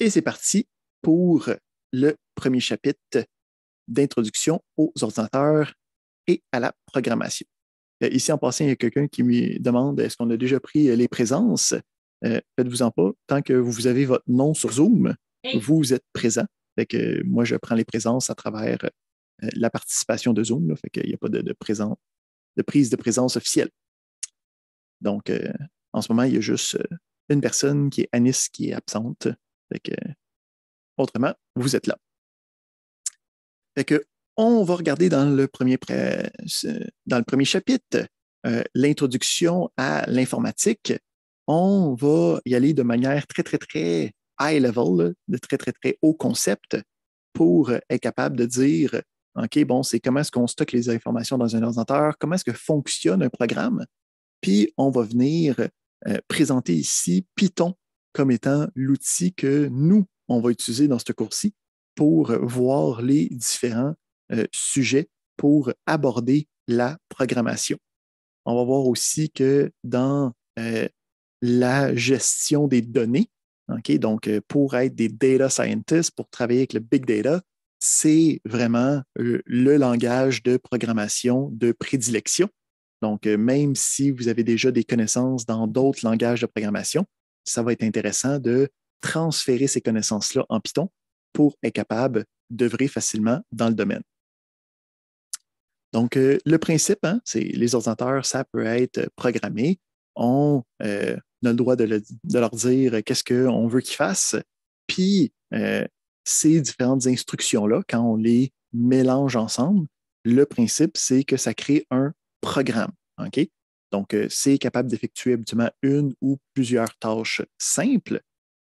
Et c'est parti pour le premier chapitre d'introduction aux ordinateurs et à la programmation. Ici, en passant, il y a quelqu'un qui me demande est-ce qu'on a déjà pris les présences? Faites-vous-en pas. Tant que vous avez votre nom sur Zoom, vous êtes présent. Fait que moi, je prends les présences à travers la participation de Zoom. Là, fait qu'il n'y a pas de prise de présence officielle. Donc, en ce moment, il y a juste une personne qui est Anis qui est absente. Fait que, autrement, vous êtes là. Fait que, on va regarder dans le premier chapitre l'introduction à l'informatique. On va y aller de manière très, très, très high level, de très, très, très haut concept pour être capable de dire OK, bon, c'est comment est-ce qu'on stocke les informations dans un ordinateur, comment est-ce que fonctionne un programme. Puis, on va venir présenter ici Python comme étant l'outil que nous, on va utiliser dans ce cours-ci pour voir les différents sujets pour aborder la programmation. On va voir aussi que dans la gestion des données, okay, donc pour être des data scientists, pour travailler avec le big data, c'est vraiment le langage de programmation de prédilection. Donc, même si vous avez déjà des connaissances dans d'autres langages de programmation, ça va être intéressant de transférer ces connaissances-là en Python pour être capable d'œuvrer facilement dans le domaine. Donc, le principe, hein, c'est les ordinateurs, ça peut être programmé. On a le droit de leur dire qu'est-ce qu'on veut qu'ils fassent. Puis, ces différentes instructions-là, quand on les mélange ensemble, le principe, c'est que ça crée un programme. OK? Donc, c'est capable d'effectuer habituellement une ou plusieurs tâches simples.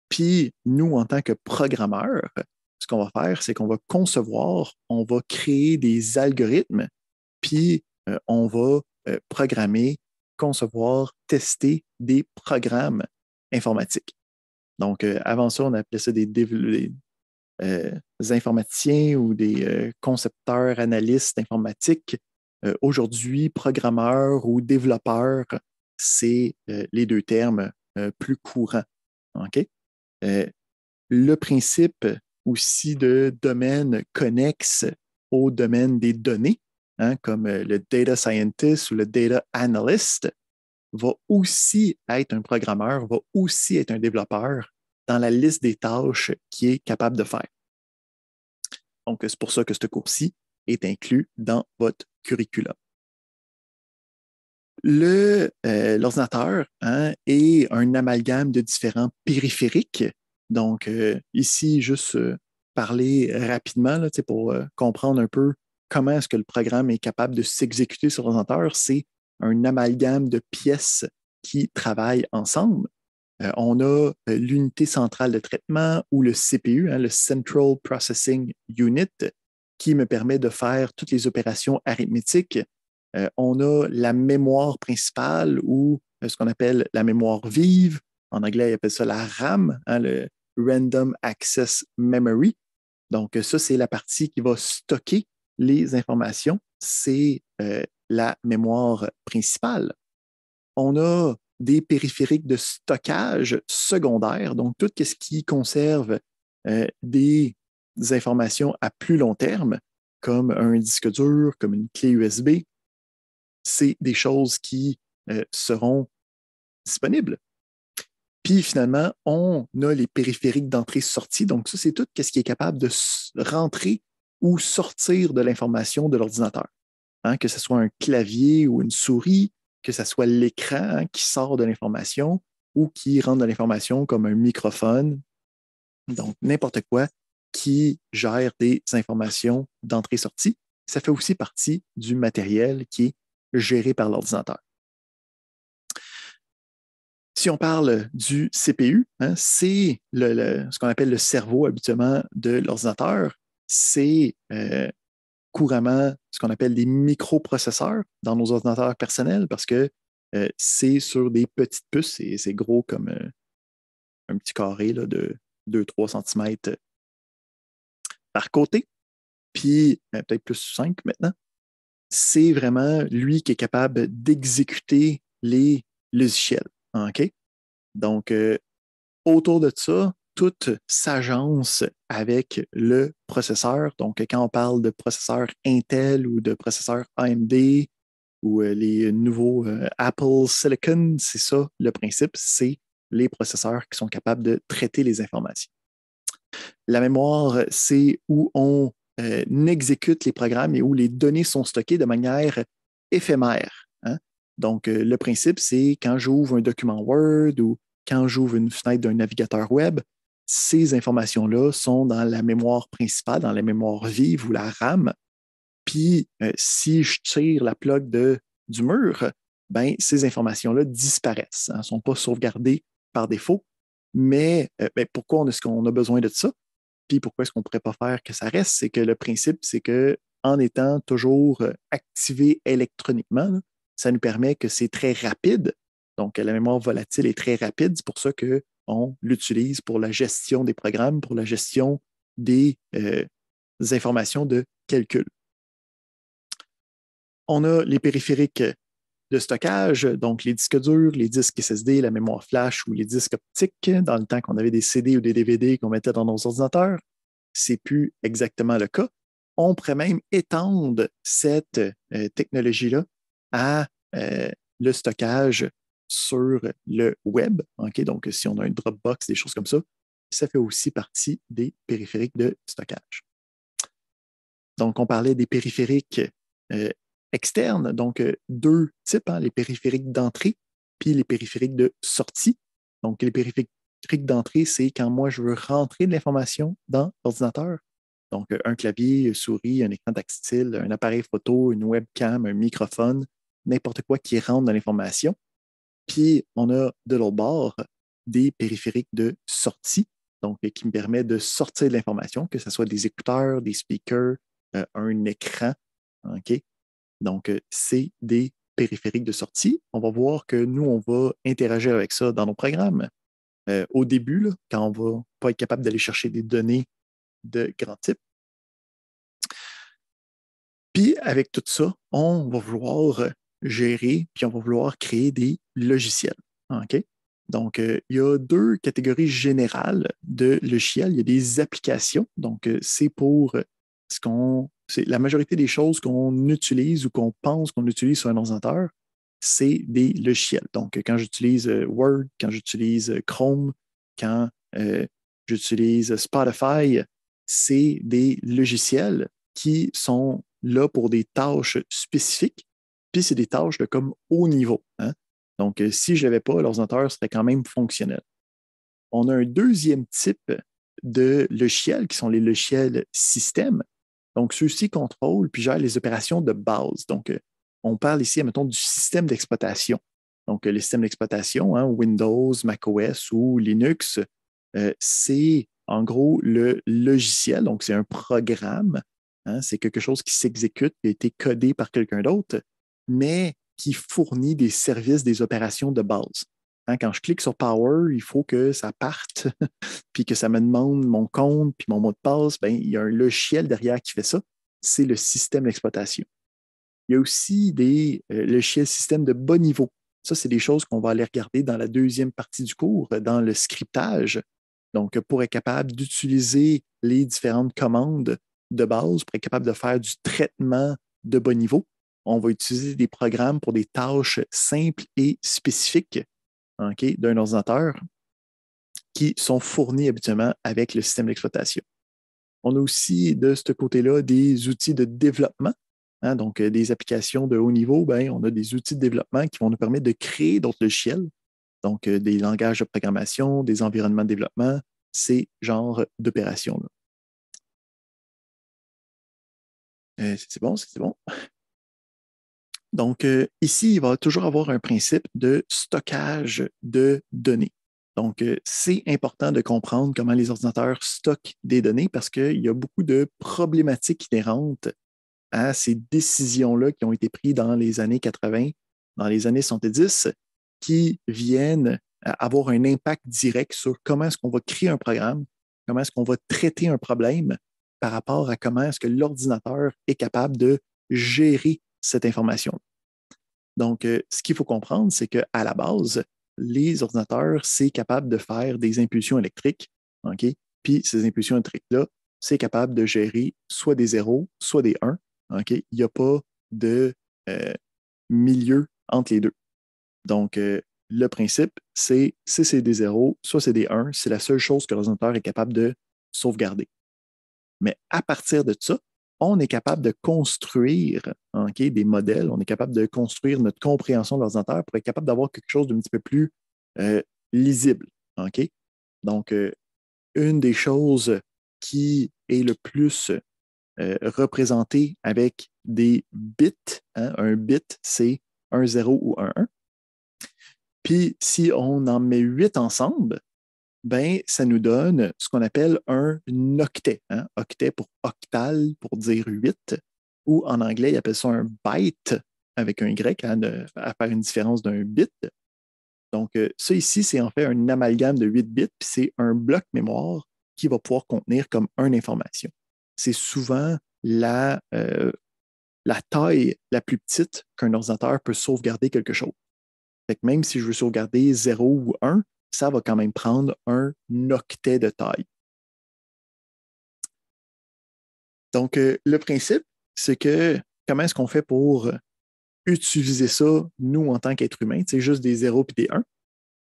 Puis, nous, en tant que programmeurs, ce qu'on va faire, c'est qu'on va concevoir, on va créer des algorithmes, puis on va programmer, concevoir, tester des programmes informatiques. Donc, avant ça, on appelait ça des informaticiens ou des concepteurs, analystes informatiques. Aujourd'hui, programmeurs ou développeurs, c'est les deux termes plus courants. OK? Le principe aussi de domaine connexe au domaine des données, hein, comme le data scientist ou le data analyst, va aussi être un programmeur, va aussi être un développeur dans la liste des tâches qu'il est capable de faire. Donc, c'est pour ça que ce cours-ci est inclus dans votre curriculum. L'ordinateur hein, est un amalgame de différents périphériques. Donc, ici, juste parler rapidement là, pour comprendre un peu comment est-ce que le programme est capable de s'exécuter sur l'ordinateur. C'est un amalgame de pièces qui travaillent ensemble. On a l'unité centrale de traitement ou le CPU, hein, le Central Processing Unit, qui me permet de faire toutes les opérations arithmétiques. On a la mémoire principale ou ce qu'on appelle la mémoire vive. En anglais, ils appellent ça la RAM, hein, le Random Access Memory. Donc, ça, c'est la partie qui va stocker les informations. C'est la mémoire principale. On a des périphériques de stockage secondaires, donc tout ce qui conserve des informations à plus long terme, comme un disque dur, comme une clé USB, c'est des choses qui seront disponibles. Puis finalement, on a les périphériques d'entrée-sortie. Donc ça, c'est tout ce qui est capable de rentrer ou sortir de l'information de l'ordinateur. Hein, que ce soit un clavier ou une souris, que ce soit l'écran hein, qui sort de l'information ou qui rentre de l'information comme un microphone. Donc, n'importe quoi qui gère des informations d'entrée-sortie. Ça fait aussi partie du matériel qui est géré par l'ordinateur. Si on parle du CPU, hein, c'est ce qu'on appelle le cerveau habituellement de l'ordinateur. C'est couramment ce qu'on appelle des microprocesseurs dans nos ordinateurs personnels parce que c'est sur des petites puces et c'est gros comme un petit carré là, de 2-3 cm par côté, puis peut-être plus 5 maintenant. C'est vraiment lui qui est capable d'exécuter les logiciels. OK? Donc, autour de ça, tout s'agence avec le processeur. Donc, quand on parle de processeur Intel ou de processeur AMD ou les nouveaux Apple Silicon, c'est ça le principe, c'est les processeurs qui sont capables de traiter les informations. La mémoire, c'est où on exécute les programmes et où les données sont stockées de manière éphémère. Hein? Donc, le principe, c'est quand j'ouvre un document Word ou quand j'ouvre une fenêtre d'un navigateur web, ces informations-là sont dans la mémoire principale, dans la mémoire vive ou la RAM. Puis, si je tire la plug du mur, ben, ces informations-là disparaissent, ne sont pas sauvegardées par défaut. Mais ben, pourquoi est-ce qu'on a besoin de ça? Puis pourquoi est-ce qu'on ne pourrait pas faire que ça reste? C'est que le principe, c'est qu'en étant toujours activé électroniquement, là, ça nous permet que c'est très rapide. Donc, la mémoire volatile est très rapide. C'est pour ça qu'on l'utilise pour la gestion des programmes, pour la gestion des informations de calcul. On a les périphériques de stockage, donc les disques durs, les disques SSD, la mémoire flash ou les disques optiques, dans le temps qu'on avait des CD ou des DVD qu'on mettait dans nos ordinateurs. C'est plus exactement le cas. On pourrait même étendre cette technologie-là à le stockage sur le web. Okay? Donc, si on a un Dropbox, des choses comme ça fait aussi partie des périphériques de stockage. Donc, on parlait des périphériques externes, donc deux types, hein, les périphériques d'entrée puis les périphériques de sortie. Donc, les périphériques d'entrée, c'est quand moi, je veux rentrer de l'information dans l'ordinateur. Donc, un clavier, une souris, un écran tactile, un appareil photo, une webcam, un microphone, n'importe quoi qui rentre dans l'information. Puis, on a de l'autre bord des périphériques de sortie, donc qui me permet de sortir de l'information, que ce soit des écouteurs, des speakers, un écran. OK? Donc, c'est des périphériques de sortie. On va voir que nous, on va interagir avec ça dans nos programmes. Au début, là, quand on ne va pas être capable d'aller chercher des données de grand type. Puis, avec tout ça, on va vouloir gérer, puis on va vouloir créer des logiciels. OK? Donc, il y a deux catégories générales de logiciels. Il y a des applications. Donc, c'est pour c'est la majorité des choses qu'on utilise ou qu'on pense qu'on utilise sur un ordinateur, c'est des logiciels. Donc, quand j'utilise Word, quand j'utilise Chrome, quand j'utilise Spotify, c'est des logiciels qui sont là pour des tâches spécifiques, puis c'est des tâches de comme haut niveau. Hein? Donc, si je n'avais pas, l'ordinateur serait quand même fonctionnel. On a un deuxième type de logiciels qui sont les logiciels système. Donc, ceux-ci contrôlent puis gèrent les opérations de base. Donc, on parle ici, mettons, du système d'exploitation. Donc, le système d'exploitation, hein, Windows, macOS ou Linux, c'est en gros le logiciel. Donc, c'est un programme. Hein, c'est quelque chose qui s'exécute, qui a été codé par quelqu'un d'autre, mais qui fournit des services, des opérations de base. Hein, quand je clique sur Power, il faut que ça parte, puis que ça me demande mon compte, puis mon mot de passe. Ben, il y a un logiciel derrière qui fait ça. C'est le système d'exploitation. Il y a aussi des logiciels système de bas niveau. Ça, c'est des choses qu'on va aller regarder dans la deuxième partie du cours, dans le scriptage. Donc, pour être capable d'utiliser les différentes commandes de base, pour être capable de faire du traitement de bas niveau, on va utiliser des programmes pour des tâches simples et spécifiques, okay, d'un ordinateur qui sont fournis habituellement avec le système d'exploitation. On a aussi de ce côté-là des outils de développement. Hein, donc, des applications de haut niveau, ben, on a des outils de développement qui vont nous permettre de créer d'autres logiciels. Donc, des langages de programmation, des environnements de développement, ces genres d'opérations-là. C'est bon, c'est bon. Donc, ici, il va toujours avoir un principe de stockage de données. Donc, c'est important de comprendre comment les ordinateurs stockent des données parce qu'il y a beaucoup de problématiques inhérentes à ces décisions-là qui ont été prises dans les années 80, dans les années 70, qui viennent avoir un impact direct sur comment est-ce qu'on va créer un programme, comment est-ce qu'on va traiter un problème par rapport à comment est-ce que l'ordinateur est capable de gérer cette information. Donc, ce qu'il faut comprendre, c'est qu'à la base, les ordinateurs, c'est capable de faire des impulsions électriques OK? Puis ces impulsions électriques-là, c'est capable de gérer soit des zéros, soit des 1. OK? Il n'y a pas de milieu entre les deux. Donc, le principe, c'est si c'est des zéros, soit c'est des 1, c'est la seule chose que l'ordinateur est capable de sauvegarder. Mais à partir de ça, on est capable de construire des modèles, on est capable de construire notre compréhension de l'ordinateur pour être capable d'avoir quelque chose d'un petit peu plus lisible. OK? Donc, une des choses qui est le plus représentée avec des bits, un bit, c'est un 0 ou un 1. Puis, si on en met 8 ensemble, ben, ça nous donne ce qu'on appelle un octet. Octet pour octal, pour dire 8, ou en anglais, ils appellent ça un byte avec un Y, à faire une différence d'un bit. Donc, ça ici, c'est en fait un amalgame de 8 bits, puis c'est un bloc mémoire qui va pouvoir contenir comme une information. C'est souvent la taille la plus petite qu'un ordinateur peut sauvegarder quelque chose. Fait que même si je veux sauvegarder 0 ou 1, ça va quand même prendre un octet de taille. Donc, le principe, c'est que comment est-ce qu'on fait pour utiliser ça, nous, en tant qu'être humain, c'est juste des 0 et des 1?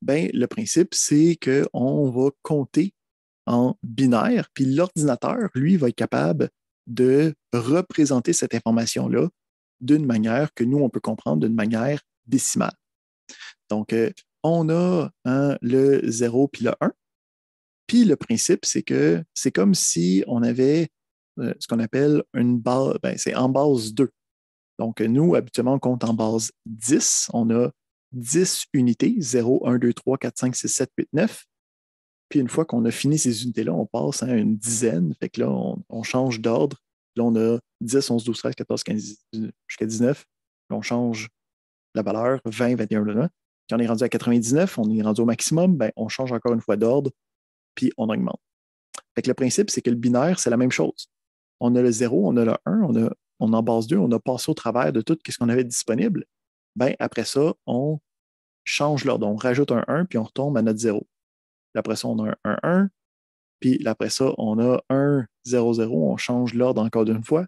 Ben, le principe, c'est qu'on va compter en binaire, puis l'ordinateur, lui, va être capable de représenter cette information-là d'une manière que nous, on peut comprendre d'une manière décimale. Donc, on a le 0 puis le 1. Puis le principe, c'est que c'est comme si on avait ce qu'on appelle une base, ben, c'est en base 2. Donc, nous, habituellement, on compte en base 10. On a 10 unités, 0, 1, 2, 3, 4, 5, 6, 7, 8, 9. Puis une fois qu'on a fini ces unités-là, on passe à une dizaine. Fait que là, on change d'ordre. Là, on a 10, 11, 12, 13, 14, 15, jusqu'à 19. Là, on change la valeur, 20, 21, là. Quand on est rendu à 99, on est rendu au maximum, ben, on change encore une fois d'ordre, puis on augmente. Fait que le principe, c'est que le binaire, c'est la même chose. On a le 0, on a le 1, on en base 2, on a passé au travers de tout ce qu'on avait disponible. Ben, après ça, on change l'ordre. On rajoute un 1, puis on retombe à notre 0. Après ça, on a un 1, puis après ça, on a un 0, 0, on change l'ordre encore d'une fois.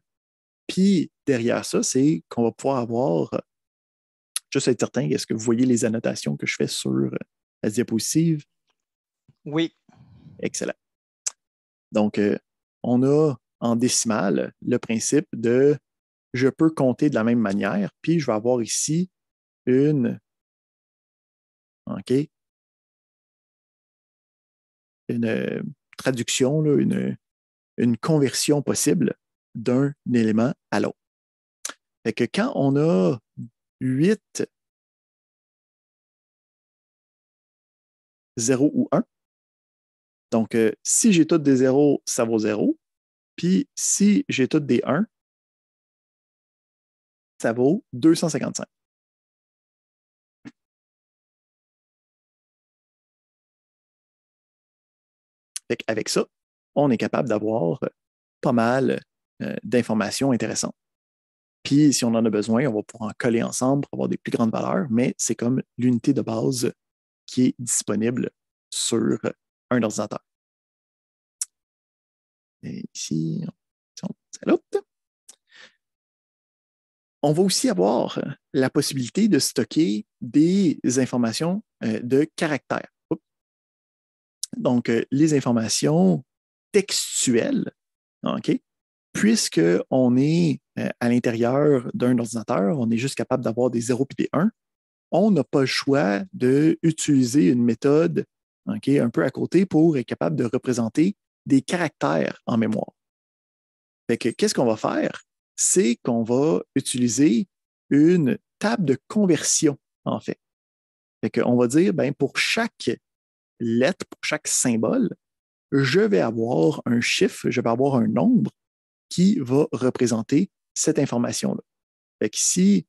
Puis derrière ça, c'est qu'on va pouvoir avoir, juste être certain, est-ce que vous voyez les annotations que je fais sur la diapositive? Oui. Excellent. Donc, on a en décimale le principe de je peux compter de la même manière, puis je vais avoir ici une, OK, une traduction, là, une conversion possible d'un élément à l'autre. Fait que quand on a 8, 0 ou 1, donc si j'ai toutes des 0, ça vaut 0. Puis si j'ai toutes des 1, ça vaut 255. Avec ça, on est capable d'avoir pas mal d'informations intéressantes. Puis, si on en a besoin, on va pouvoir en coller ensemble pour avoir des plus grandes valeurs, mais c'est comme l'unité de base qui est disponible sur un ordinateur. Et ici, on va aussi avoir la possibilité de stocker des informations de caractère. Donc, les informations textuelles, OK? Puisqu'on est à l'intérieur d'un ordinateur, on est juste capable d'avoir des 0 et des 1, on n'a pas le choix d'utiliser une méthode un peu à côté pour être capable de représenter des caractères en mémoire. Fait que, qu'est-ce qu'on va faire? C'est qu'on va utiliser une table de conversion, en fait. Fait qu'on va dire, ben, pour chaque lettre, pour chaque symbole, je vais avoir un chiffre, je vais avoir un nombre qui va représenter cette information-là. Fait que si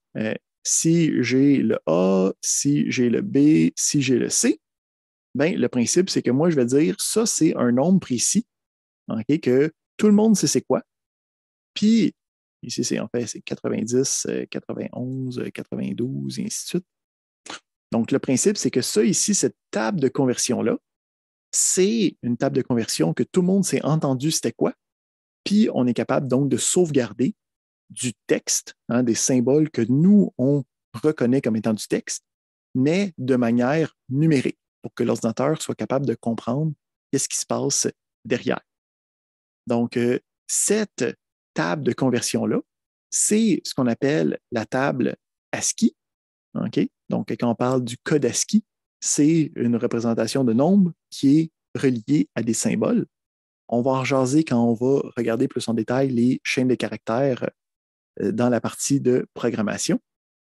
j'ai le A, si j'ai le B, si j'ai le C, ben, le principe, c'est que moi, je vais dire ça, c'est un nombre précis, okay, que tout le monde sait c'est quoi. Puis, ici, c'est en fait, c'est 90, 91, 92, et ainsi de suite. Donc, le principe, c'est que ça, ici, cette table de conversion-là, c'est une table de conversion que tout le monde s'est entendu c'était quoi, puis on est capable donc de sauvegarder du texte, des symboles que nous, on reconnaît comme étant du texte, mais de manière numérique, pour que l'ordinateur soit capable de comprendre qu'est-ce qui se passe derrière. Donc, cette table de conversion-là, c'est ce qu'on appelle la table ASCII. Okay? Donc, quand on parle du code ASCII, c'est une représentation de nombres qui est reliée à des symboles. On va en rejaser quand on va regarder plus en détail les chaînes de caractères dans la partie de programmation,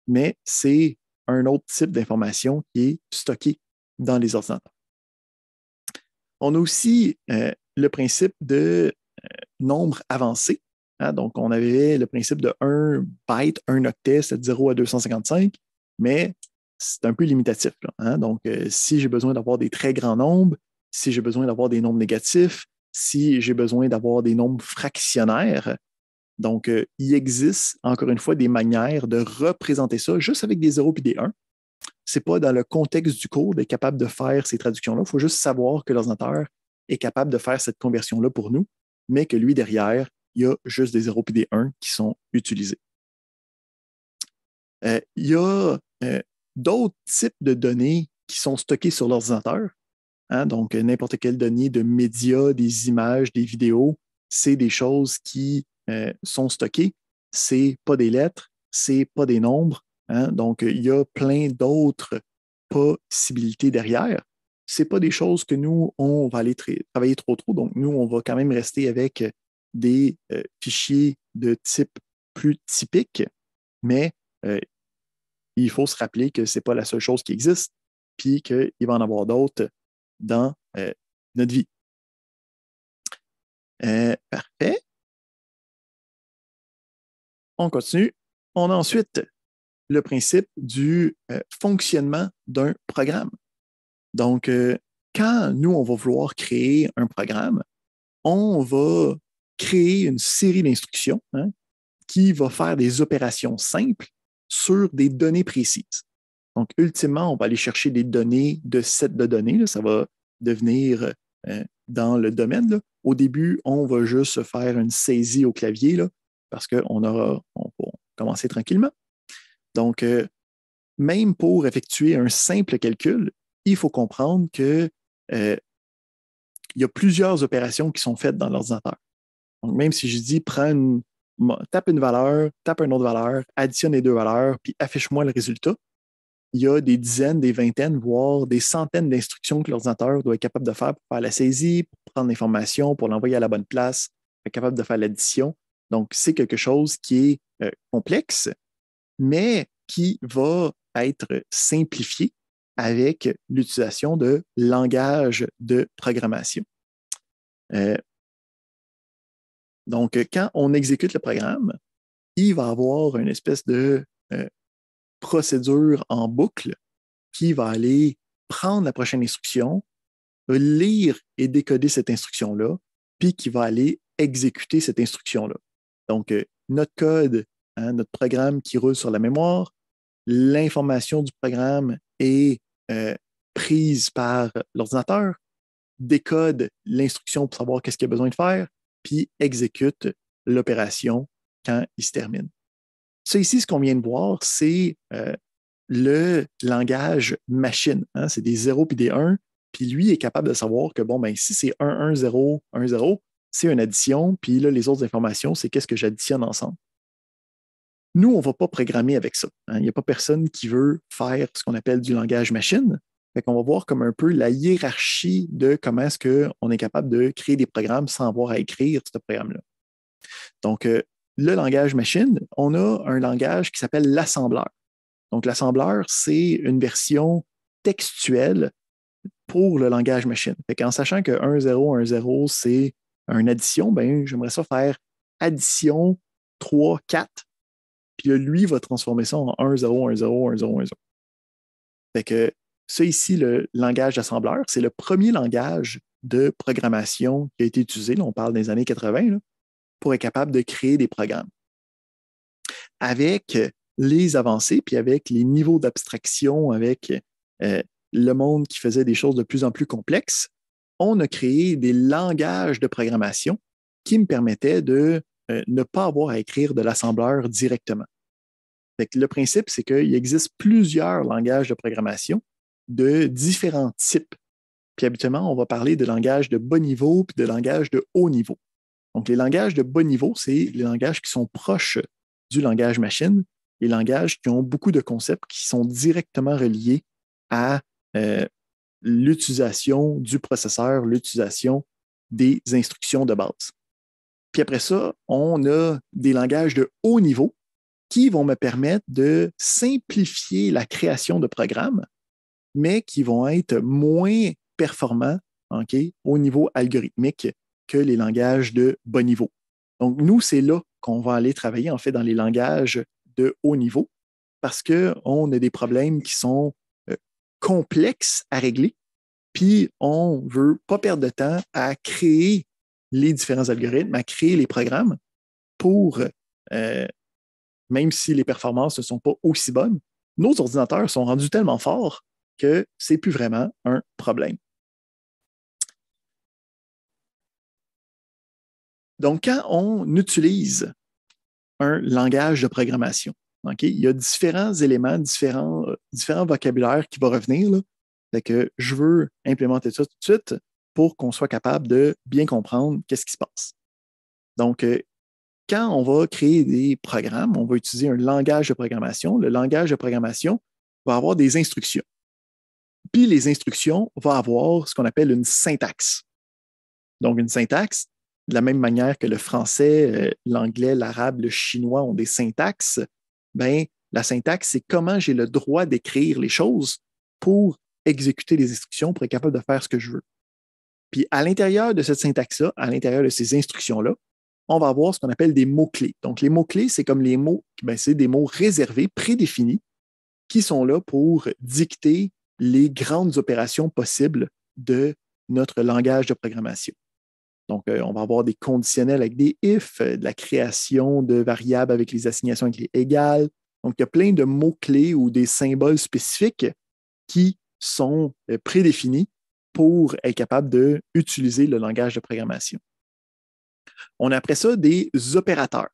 mais c'est un autre type d'information qui est stocké dans les ordinateurs. On a aussi le principe de nombre avancé. Donc, on avait le principe de 1 byte, 1 octet, c'est de 0 à 255, mais c'est un peu limitatif. Donc, si j'ai besoin d'avoir des très grands nombres, si j'ai besoin d'avoir des nombres négatifs, si j'ai besoin d'avoir des nombres fractionnaires, donc, il existe, encore une fois, des manières de représenter ça juste avec des 0 et des 1. Ce n'est pas dans le contexte du cours d'être capable de faire ces traductions-là. Il faut juste savoir que l'ordinateur est capable de faire cette conversion-là pour nous, mais que lui, derrière, il y a juste des 0 et des 1 qui sont utilisés. Il y a d'autres types de données qui sont stockées sur l'ordinateur. Donc, n'importe quelle donnée de médias, des images, des vidéos, c'est des choses qui sont stockées. C'est pas des lettres, c'est pas des nombres. Donc, il y a plein d'autres possibilités derrière. C'est pas des choses que nous, on va aller travailler trop. Donc, nous, on va quand même rester avec des fichiers de type plus typique, mais il faut se rappeler que c'est pas la seule chose qui existe, puis qu'il va en avoir d'autres dans notre vie. Parfait. On continue. On a ensuite le principe du fonctionnement d'un programme. Donc, quand nous, on va vouloir créer un programme, on va créer une série d'instructions qui va faire des opérations simples sur des données précises. Donc, ultimement, on va aller chercher des données de sets de données. Là, ça va devenir dans le domaine. Là. Au début, on va juste faire une saisie au clavier là, parce qu'on va commencer tranquillement. Donc, même pour effectuer un simple calcul, il faut comprendre que il y a plusieurs opérations qui sont faites dans l'ordinateur. Donc, même si je dis tape une valeur, tape une autre valeur, additionne les deux valeurs, puis affiche-moi le résultat, il y a des dizaines, des vingtaines, voire des centaines d'instructions que l'ordinateur doit être capable de faire pour faire la saisie, pour prendre l'information, pour l'envoyer à la bonne place, être capable de faire l'addition. Donc, c'est quelque chose qui est complexe, mais qui va être simplifié avec l'utilisation de langage de programmation. Donc, quand on exécute le programme, il va avoir une espèce de procédure en boucle qui va aller prendre la prochaine instruction, lire et décoder cette instruction-là, puis qui va aller exécuter cette instruction-là. Donc, notre code, notre programme qui roule sur la mémoire, l'information du programme est prise par l'ordinateur, décode l'instruction pour savoir qu'est-ce qu'il a besoin de faire, puis exécute l'opération quand il se termine. Ça ici, ce qu'on vient de voir, c'est le langage machine. C'est des 0 puis des 1, puis lui est capable de savoir que, bon, ben, si c'est 1, 1, 0, 1, 0, c'est une addition, puis là, les autres informations, c'est qu'est-ce que j'additionne ensemble. Nous, on ne va pas programmer avec ça. Il n'y a pas personne qui veut faire ce qu'on appelle du langage machine. Fait qu'on va voir comme un peu la hiérarchie de comment est-ce qu'on est capable de créer des programmes sans avoir à écrire ce programme-là. Donc, le langage machine, on a un langage qui s'appelle l'assembleur. Donc, l'assembleur, c'est une version textuelle pour le langage machine. Fait qu'en sachant que 1, 0, 1, 0, c'est une addition, ben, j'aimerais ça faire addition 3, 4. Puis là, lui va transformer ça en 1, 0, 1, 0, 1, 0, 1, 0. Fait que ça ici, le langage d'assembleur, c'est le premier langage de programmation qui a été utilisé, là, on parle des années 80, là, pour être capable de créer des programmes. Avec les avancées, puis avec les niveaux d'abstraction, avec le monde qui faisait des choses de plus en plus complexes, on a créé des langages de programmation qui me permettaient de ne pas avoir à écrire de l'assembleur directement. Fait que le principe, c'est qu'il existe plusieurs langages de programmation de différents types. Puis habituellement, on va parler de langages de bas niveau puis de langages de haut niveau. Donc, les langages de bas niveau, c'est les langages qui sont proches du langage machine, les langages qui ont beaucoup de concepts qui sont directement reliés à l'utilisation du processeur, l'utilisation des instructions de base. Puis après ça, on a des langages de haut niveau qui vont me permettre de simplifier la création de programmes, mais qui vont être moins performants au niveau algorithmique que les langages de bas niveau. Donc, nous, c'est là qu'on va aller travailler, en fait, dans les langages de haut niveau, parce qu'on a des problèmes qui sont complexes à régler, puis on ne veut pas perdre de temps à créer les différents algorithmes, à créer les programmes pour, même si les performances ne sont pas aussi bonnes, nos ordinateurs sont rendus tellement forts que ce n'est plus vraiment un problème. Donc, quand on utilise un langage de programmation, il y a différents éléments, différents vocabulaires qui vont revenir. Là. Fait que je veux implémenter ça tout de suite pour qu'on soit capable de bien comprendre qu'est-ce qui se passe. Donc, quand on va créer des programmes, on va utiliser un langage de programmation. Le langage de programmation va avoir des instructions. Puis les instructions vont avoir ce qu'on appelle une syntaxe. Donc, une syntaxe, de la même manière que le français, l'anglais, l'arabe, le chinois ont des syntaxes, ben, la syntaxe, c'est comment j'ai le droit d'écrire les choses pour exécuter les instructions, pour être capable de faire ce que je veux. Puis à l'intérieur de cette syntaxe-là, à l'intérieur de ces instructions-là, on va avoir ce qu'on appelle des mots-clés. Donc, les mots-clés, c'est comme les mots, ben, c'est des mots réservés, prédéfinis, qui sont là pour dicter les grandes opérations possibles de notre langage de programmation. Donc, on va avoir des conditionnels avec des if, de la création de variables avec les assignations avec les égales. Donc, il y a plein de mots-clés ou des symboles spécifiques qui sont prédéfinis pour être capable d'utiliser le langage de programmation. On a après ça des opérateurs.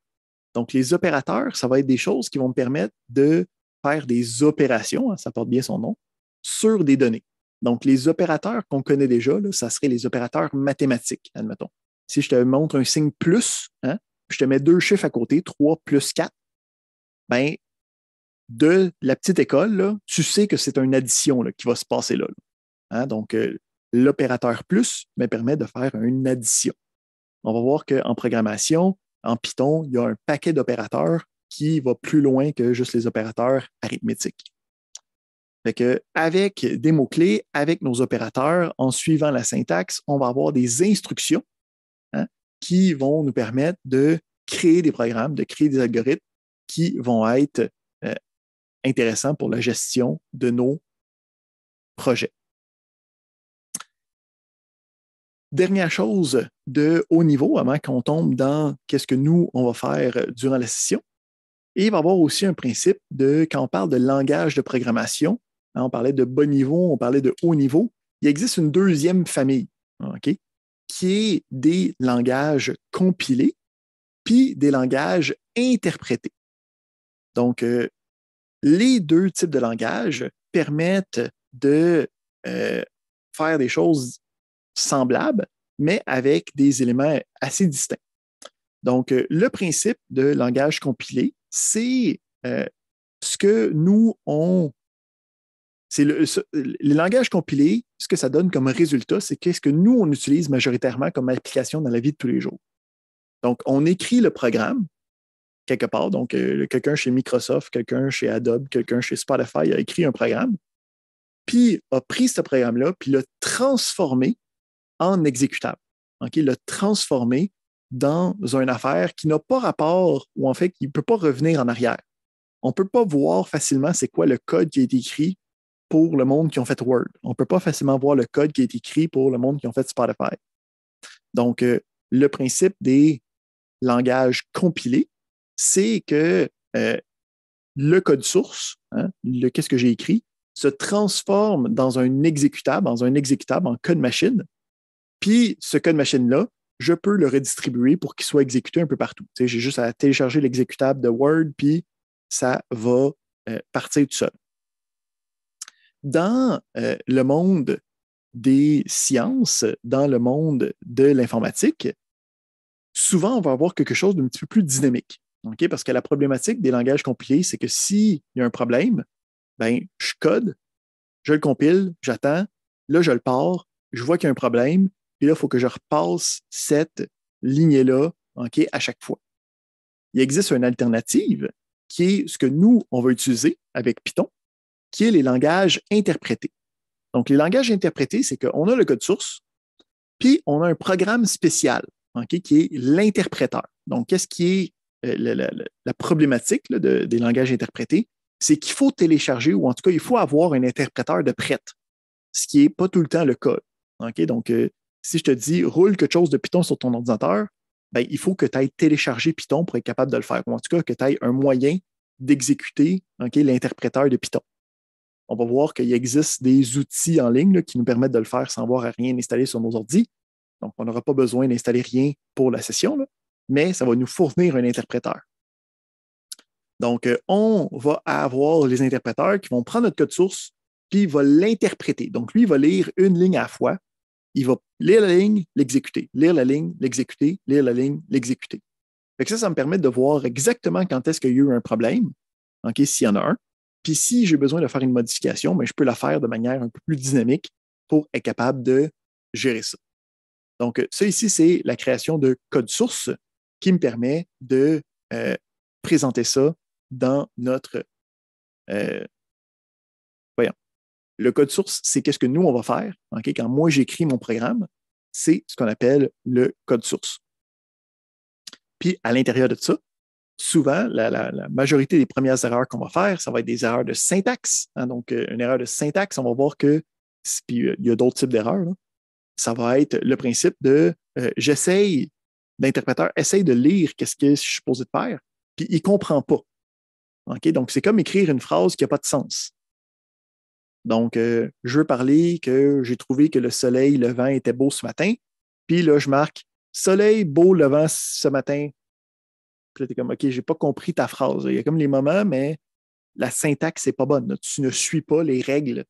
Donc, les opérateurs, ça va être des choses qui vont me permettre de faire des opérations, ça porte bien son nom, sur des données. Donc, les opérateurs qu'on connaît déjà, là, ça serait les opérateurs mathématiques, admettons. Si je te montre un signe plus, puis je te mets 2 chiffres à côté, 3 plus 4, ben, de la petite école, là, tu sais que c'est une addition là, qui va se passer là. Donc, l'opérateur plus me permet de faire une addition. On va voir qu'en programmation, en Python, il y a un paquet d'opérateurs qui va plus loin que juste les opérateurs arithmétiques. Fait que, avec des mots-clés, avec nos opérateurs, en suivant la syntaxe, on va avoir des instructions qui vont nous permettre de créer des programmes, de créer des algorithmes qui vont être intéressants pour la gestion de nos projets. Dernière chose de haut niveau, avant qu'on tombe dans qu'est-ce que nous, on va faire durant la session. Et il va y avoir aussi un principe de, quand on parle de langage de programmation, on parlait de bas niveau, on parlait de haut niveau, il existe une deuxième famille, qui est des langages compilés, puis des langages interprétés. Donc, les deux types de langages permettent de faire des choses semblables, mais avec des éléments assez distincts. Donc, le principe de langage compilé, c'est ce que nous, les langages compilés, ce que ça donne comme résultat, c'est qu'est-ce que nous, on utilise majoritairement comme application dans la vie de tous les jours. Donc, on écrit le programme quelque part. Donc, quelqu'un chez Microsoft, quelqu'un chez Adobe, quelqu'un chez Spotify a écrit un programme, puis a pris ce programme-là, puis l'a transformé en exécutable. L'a transformé dans une affaire qui n'a pas rapport, ou en fait, qui ne peut pas revenir en arrière. On ne peut pas voir facilement c'est quoi le code qui a été écrit pour le monde qui ont fait Word. On ne peut pas facilement voir le code qui a été écrit pour le monde qui ont fait Spotify. Donc, le principe des langages compilés, c'est que le code source, qu'est-ce que j'ai écrit, se transforme dans un exécutable en code machine, Puis, ce code machine-là, je peux le redistribuer pour qu'il soit exécuté un peu partout. J'ai juste à télécharger l'exécutable de Word, puis ça va partir tout seul. Dans le monde des sciences, dans le monde de l'informatique, souvent, on va avoir quelque chose d'un petit peu plus dynamique. Okay? Parce que la problématique des langages compilés, c'est que s'il y a un problème, ben, je code, je le compile, j'attends, là, je le pars, je vois qu'il y a un problème, puis là, il faut que je repasse cette lignée-là, okay, à chaque fois. Il existe une alternative qui est ce que nous, on va utiliser avec Python, qui est les langages interprétés. Donc, les langages interprétés, c'est qu'on a le code source, puis on a un programme spécial, okay, qui est l'interpréteur. Donc, qu'est-ce qui est la problématique là, des langages interprétés? C'est qu'il faut télécharger, ou en tout cas, il faut avoir un interpréteur de prête, ce qui n'est pas tout le temps le cas. Okay? Donc, si je te dis roule quelque chose de Python sur ton ordinateur, ben, il faut que tu ailles télécharger Python pour être capable de le faire, ou en tout cas que tu ailles un moyen d'exécuter okay, l'interpréteur de Python. On va voir qu'il existe des outils en ligne là, qui nous permettent de le faire sans avoir à rien installer sur nos ordis. Donc, on n'aura pas besoin d'installer rien pour la session, là, mais ça va nous fournir un interpréteur. Donc, on va avoir les interpréteurs qui vont prendre notre code source, puis il va l'interpréter. Donc, lui, il va lire une ligne à la fois. Il va lire la ligne, l'exécuter, lire la ligne, l'exécuter, lire la ligne, l'exécuter. Fait que ça me permet de voir exactement quand est-ce qu'il y a eu un problème, okay, s'il y en a un. Puis si j'ai besoin de faire une modification, ben, je peux la faire de manière un peu plus dynamique pour être capable de gérer ça. Donc, ça ici, c'est la création de code source qui me permet de présenter ça dans notre... voyons. Le code source, c'est qu'est-ce que nous, on va faire. Okay? Quand moi, j'écris mon programme, c'est ce qu'on appelle le code source. Puis, à l'intérieur de ça, souvent, la majorité des premières erreurs qu'on va faire, ça va être des erreurs de syntaxe. Hein? Donc, une erreur de syntaxe, on va voir que, puis il y a d'autres types d'erreurs, là. Ça va être le principe de j'essaye, l'interpréteur essaye de lire qu'est-ce que je suis supposé de faire, puis il ne comprend pas. Okay? Donc, c'est comme écrire une phrase qui n'a pas de sens. Donc, je veux parler que j'ai trouvé que le soleil levant était beau ce matin, puis là, je marque soleil beau levant ce matin. Puis là, tu es comme, OK, je n'ai pas compris ta phrase. Il y a comme les moments, mais la syntaxe n'est pas bonne. Tu ne suis pas les règles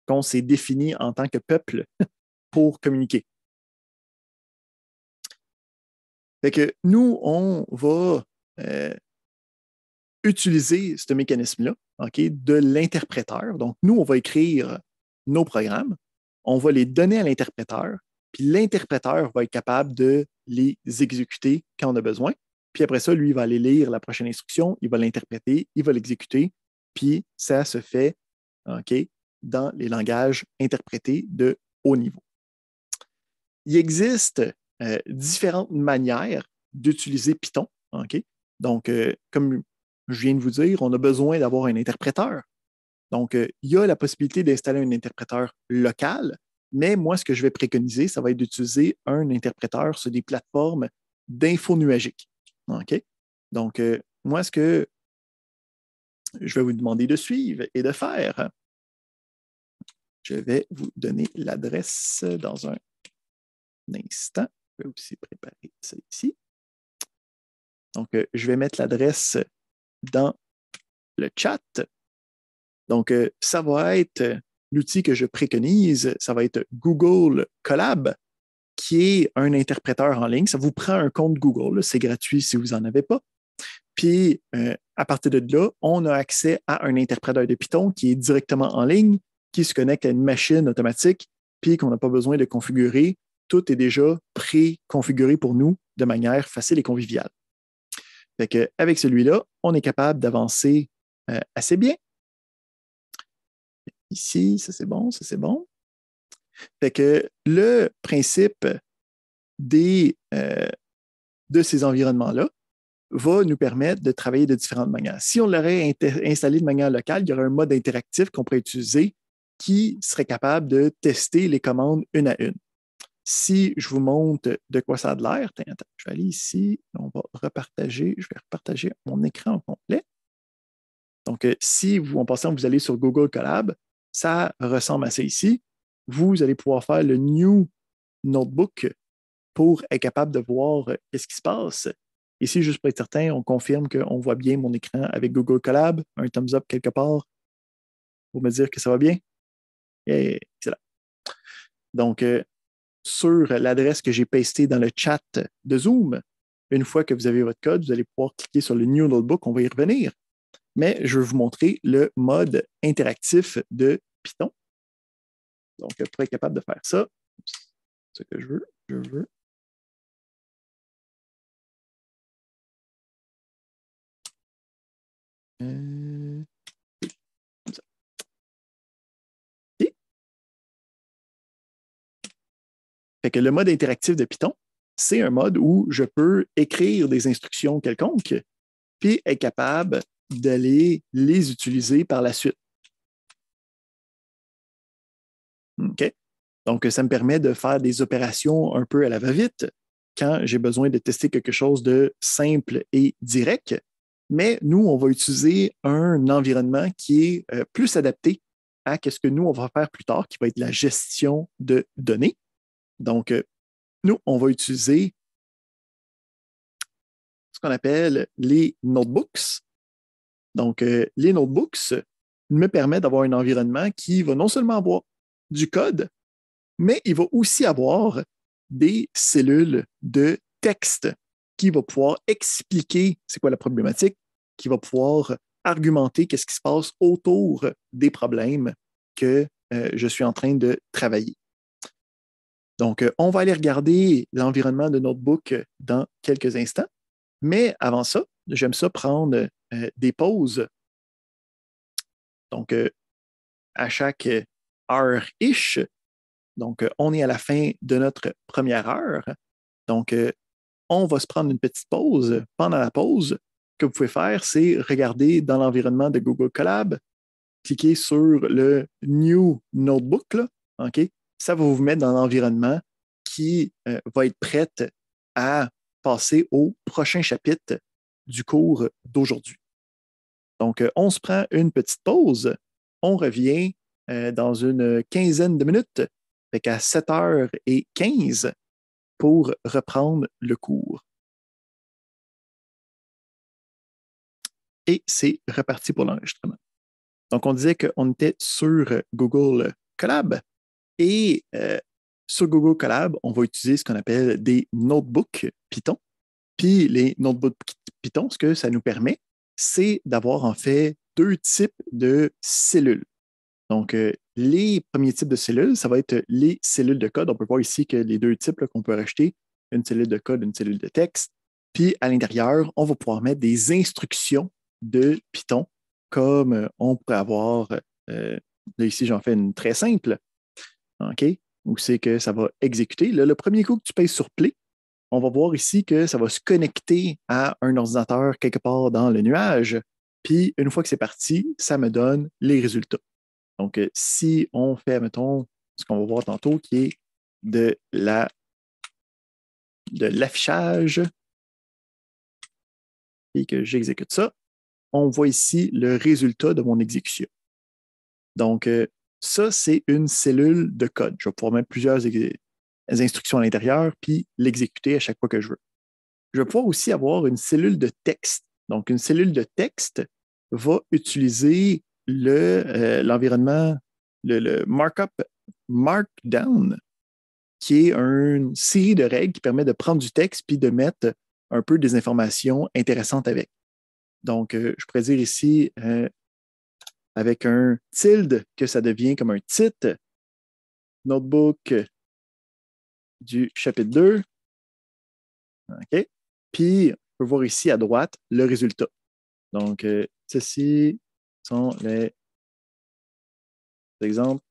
qu'on s'est définies en tant que peuple pour communiquer. Fait que nous, on va utiliser ce mécanisme-là, okay, de l'interpréteur. Donc, nous, on va écrire nos programmes, on va les donner à l'interpréteur, puis l'interpréteur va être capable de les exécuter quand on a besoin. Puis après ça, lui, il va aller lire la prochaine instruction, il va l'interpréter, il va l'exécuter, puis ça se fait okay, dans les langages interprétés de haut niveau. Il existe différentes manières d'utiliser Python. Okay? Donc, comme je viens de vous dire, on a besoin d'avoir un interpréteur. Donc, il y a la possibilité d'installer un interpréteur local, mais moi, ce que je vais préconiser, ça va être d'utiliser un interpréteur sur des plateformes d'info nuagique. Okay? Donc, moi, ce que je vais vous demander de suivre et de faire, je vais vous donner l'adresse dans un instant. Je vais aussi préparer ça ici. Donc, je vais mettre l'adresse dans le chat. Donc, ça va être l'outil que je préconise, ça va être Google Colab, qui est un interpréteur en ligne. Ça vous prend un compte Google, c'est gratuit si vous n'en avez pas. Puis, à partir de là, on a accès à un interpréteur de Python qui est directement en ligne, qui se connecte à une machine automatique, puis qu'on n'a pas besoin de configurer. Tout est déjà pré-configuré pour nous de manière facile et conviviale. Fait qu'avec celui-là, on est capable d'avancer assez bien. Ici, ça c'est bon, ça c'est bon. Fait que le principe de ces environnements-là va nous permettre de travailler de différentes manières. Si on l'aurait installé de manière locale, il y aurait un mode interactif qu'on pourrait utiliser qui serait capable de tester les commandes une à une. Si je vous montre de quoi ça a de l'air, je vais aller ici, on va repartager, je vais repartager mon écran au complet. Donc, si vous, en passant, vous allez sur Google Colab, ça ressemble à ça ici. Vous allez pouvoir faire le New notebook pour être capable de voir ce qui se passe. Ici, juste pour être certain, on confirme qu'on voit bien mon écran avec Google Colab. Un thumbs up quelque part pour me dire que ça va bien. Et excellent. Donc, sur l'adresse que j'ai pastée dans le chat de Zoom, une fois que vous avez votre code, vous allez pouvoir cliquer sur le New Notebook. On va y revenir. Mais je vais vous montrer le mode interactif de Python. Donc, pour être capable de faire ça, c'est ce que je veux. Comme ça. Et, fait que le mode interactif de Python, c'est un mode où je peux écrire des instructions quelconques, puis être capable d'aller les utiliser par la suite. OK? Donc, ça me permet de faire des opérations un peu à la va-vite quand j'ai besoin de tester quelque chose de simple et direct. Mais nous, on va utiliser un environnement qui est plus adapté à ce que nous, on va faire plus tard, qui va être la gestion de données. Donc, nous, on va utiliser ce qu'on appelle les notebooks. Donc, les notebooks me permettent d'avoir un environnement qui va non seulement avoir du code, mais il va aussi avoir des cellules de texte qui va pouvoir expliquer c'est quoi la problématique, qui va pouvoir argumenter qu'est-ce qui se passe autour des problèmes que je suis en train de travailler. Donc, on va aller regarder l'environnement de Notebook dans quelques instants. Mais avant ça, j'aime ça prendre des pauses. Donc, à chaque heure-ish. Donc, on est à la fin de notre première heure. Donc, on va se prendre une petite pause. Pendant la pause, ce que vous pouvez faire, c'est regarder dans l'environnement de Google Colab, cliquer sur le New Notebook. Là, OK? Ça va vous mettre dans l'environnement qui va être prête à passer au prochain chapitre du cours d'aujourd'hui. Donc, on se prend une petite pause. On revient dans une quinzaine de minutes, fait qu'à 7h15 pour reprendre le cours. Et c'est reparti pour l'enregistrement. Donc, on disait qu'on était sur Google Colab et sur Google Colab, on va utiliser ce qu'on appelle des notebooks Python. Puis les notebooks Python, ce que ça nous permet, c'est d'avoir en fait deux types de cellules. Donc, les premiers types de cellules, ça va être les cellules de code. On peut voir ici que les deux types qu'on peut racheter, une cellule de code, une cellule de texte. Puis, à l'intérieur, on va pouvoir mettre des instructions de Python, comme on pourrait avoir, là ici, j'en fais une très simple, OK? Où c'est que ça va exécuter. Là, le premier coup que tu pèses sur Play, on va voir ici que ça va se connecter à un ordinateur quelque part dans le nuage. Puis, une fois que c'est parti, ça me donne les résultats. Donc, si on fait, mettons, ce qu'on va voir tantôt, qui est de l'affichage, et que j'exécute ça, on voit ici le résultat de mon exécution. Donc, ça, c'est une cellule de code. Je vais pouvoir mettre plusieurs instructions à l'intérieur, puis l'exécuter à chaque fois que je veux. Je vais pouvoir aussi avoir une cellule de texte. Donc, une cellule de texte va utiliser l'environnement, le markup Markdown, qui est une série de règles qui permet de prendre du texte puis de mettre un peu des informations intéressantes avec. Donc, je pourrais dire ici, avec un tilde, que ça devient comme un titre, notebook du chapitre 2. OK? Puis, on peut voir ici à droite le résultat. Donc, ceci sont les exemples.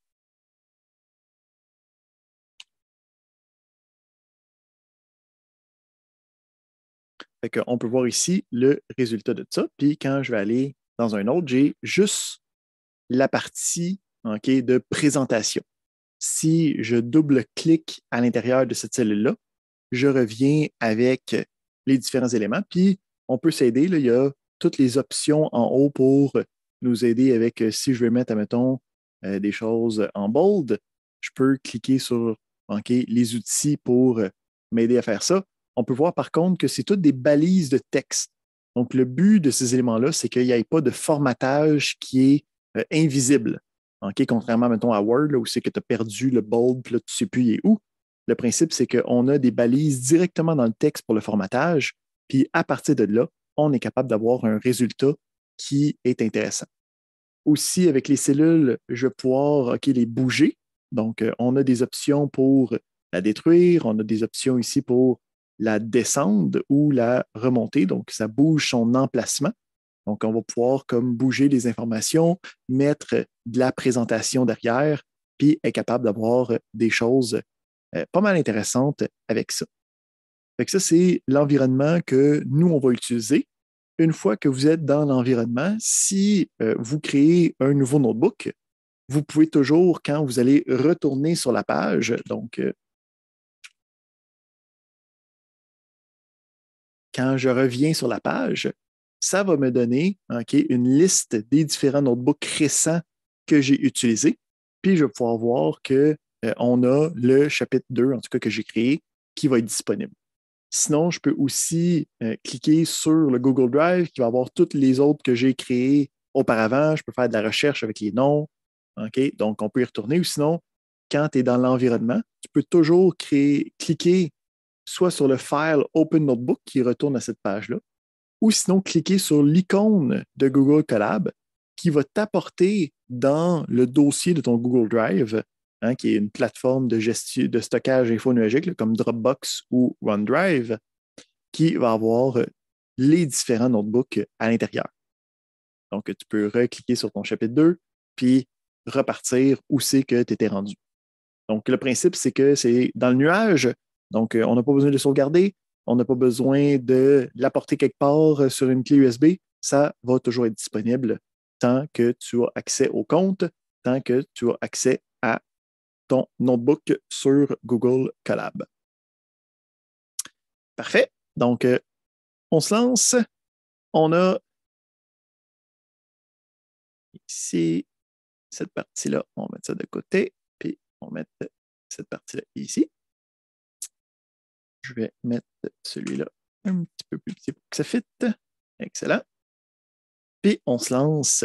Fait qu'on peut voir ici le résultat de ça. Puis quand je vais aller dans un autre, j'ai juste la partie okay, de présentation. Si je double-clique à l'intérieur de cette cellule-là, je reviens avec les différents éléments. Puis on peut s'aider. Il y a toutes les options en haut pour nous aider avec si je veux mettre, admettons, des choses en bold, je peux cliquer sur OK, les outils pour m'aider à faire ça. On peut voir par contre que c'est toutes des balises de texte. Donc, le but de ces éléments-là, c'est qu'il n'y ait pas de formatage qui est invisible. OK, contrairement, mettons, à Word, là, où c'est que tu as perdu le bold, puis là, tu ne sais plus il est où. Le principe, c'est qu'on a des balises directement dans le texte pour le formatage, puis à partir de là, on est capable d'avoir un résultat qui est intéressant. Aussi, avec les cellules, je vais pouvoir les bouger. Donc, on a des options pour la détruire, on a des options ici pour la descendre ou la remonter. Donc, ça bouge son emplacement. Donc, on va pouvoir comme bouger les informations, mettre de la présentation derrière, puis être capable d'avoir des choses pas mal intéressantes avec ça. Fait que ça, c'est l'environnement que nous, on va utiliser. Une fois que vous êtes dans l'environnement, si vous créez un nouveau notebook, vous pouvez toujours, quand vous allez retourner sur la page, donc quand je reviens sur la page, ça va me donner une liste des différents notebooks récents que j'ai utilisés. Puis je vais pouvoir voir qu'on a le chapitre 2, en tout cas que j'ai créé, qui va être disponible. Sinon, je peux aussi cliquer sur le Google Drive qui va avoir toutes les autres que j'ai créées auparavant. Je peux faire de la recherche avec les noms. OK? Donc, on peut y retourner. Ou sinon, quand tu es dans l'environnement, tu peux toujours cliquer soit sur le file Open Notebook qui retourne à cette page-là, ou sinon cliquer sur l'icône de Google Colab qui va t'apporter dans le dossier de ton Google Drive, qui est une plateforme de gestion de stockage infonuagique là, comme Dropbox ou OneDrive, qui va avoir les différents notebooks à l'intérieur. Donc, tu peux recliquer sur ton chapitre 2, puis repartir où c'est que tu étais rendu. Donc, le principe, c'est que c'est dans le nuage. Donc, on n'a pas besoin de le sauvegarder. On n'a pas besoin de l'apporter quelque part sur une clé USB. Ça va toujours être disponible tant que tu as accès au compte, tant que tu as accès à ton notebook sur Google Colab. Parfait. Donc, on se lance. On a ici cette partie-là. On va mettre ça de côté, puis on va mettre cette partie-là ici. Je vais mettre celui-là un petit peu plus petit pour que ça fitte. Excellent. Puis, on se lance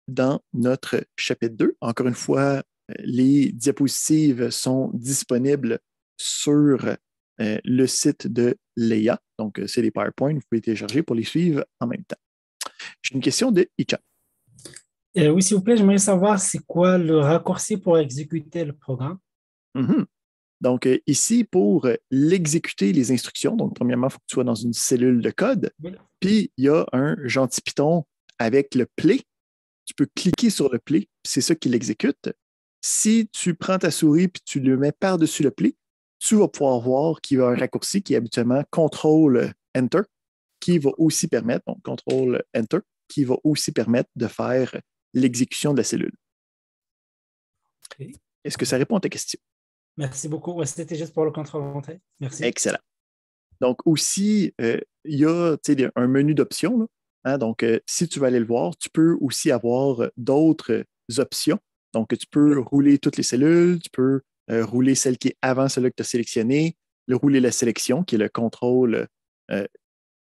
dans notre chapitre 2. Encore une fois, les diapositives sont disponibles sur le site de Leia. Donc, c'est les PowerPoint. Vous pouvez télécharger pour les suivre en même temps. J'ai une question de Icha. Oui, s'il vous plaît, j'aimerais savoir c'est quoi le raccourci pour exécuter le programme. Mm-hmm. Donc, ici, pour l'exécuter, les instructions, donc, premièrement, il faut que tu sois dans une cellule de code. Oui. Puis, il y a un gentil Python avec le play. Tu peux cliquer sur le play, puis c'est ça qui l'exécute. Si tu prends ta souris puis tu le mets par-dessus le play, tu vas pouvoir voir qu'il y a un raccourci qui est habituellement Ctrl-Enter, qui va aussi permettre, donc Ctrl-Enter, qui va aussi permettre de faire l'exécution de la cellule. Okay. Est-ce que ça répond à ta question? Merci beaucoup. Ouais, c'était juste pour le contrôle-entrée. Merci. Excellent. Donc, aussi, il y a un menu d'options. Donc, si tu veux aller le voir, tu peux aussi avoir d'autres options. Donc, tu peux rouler toutes les cellules, tu peux rouler celle qui est avant celle que tu as sélectionnée, rouler la sélection, qui est le contrôle,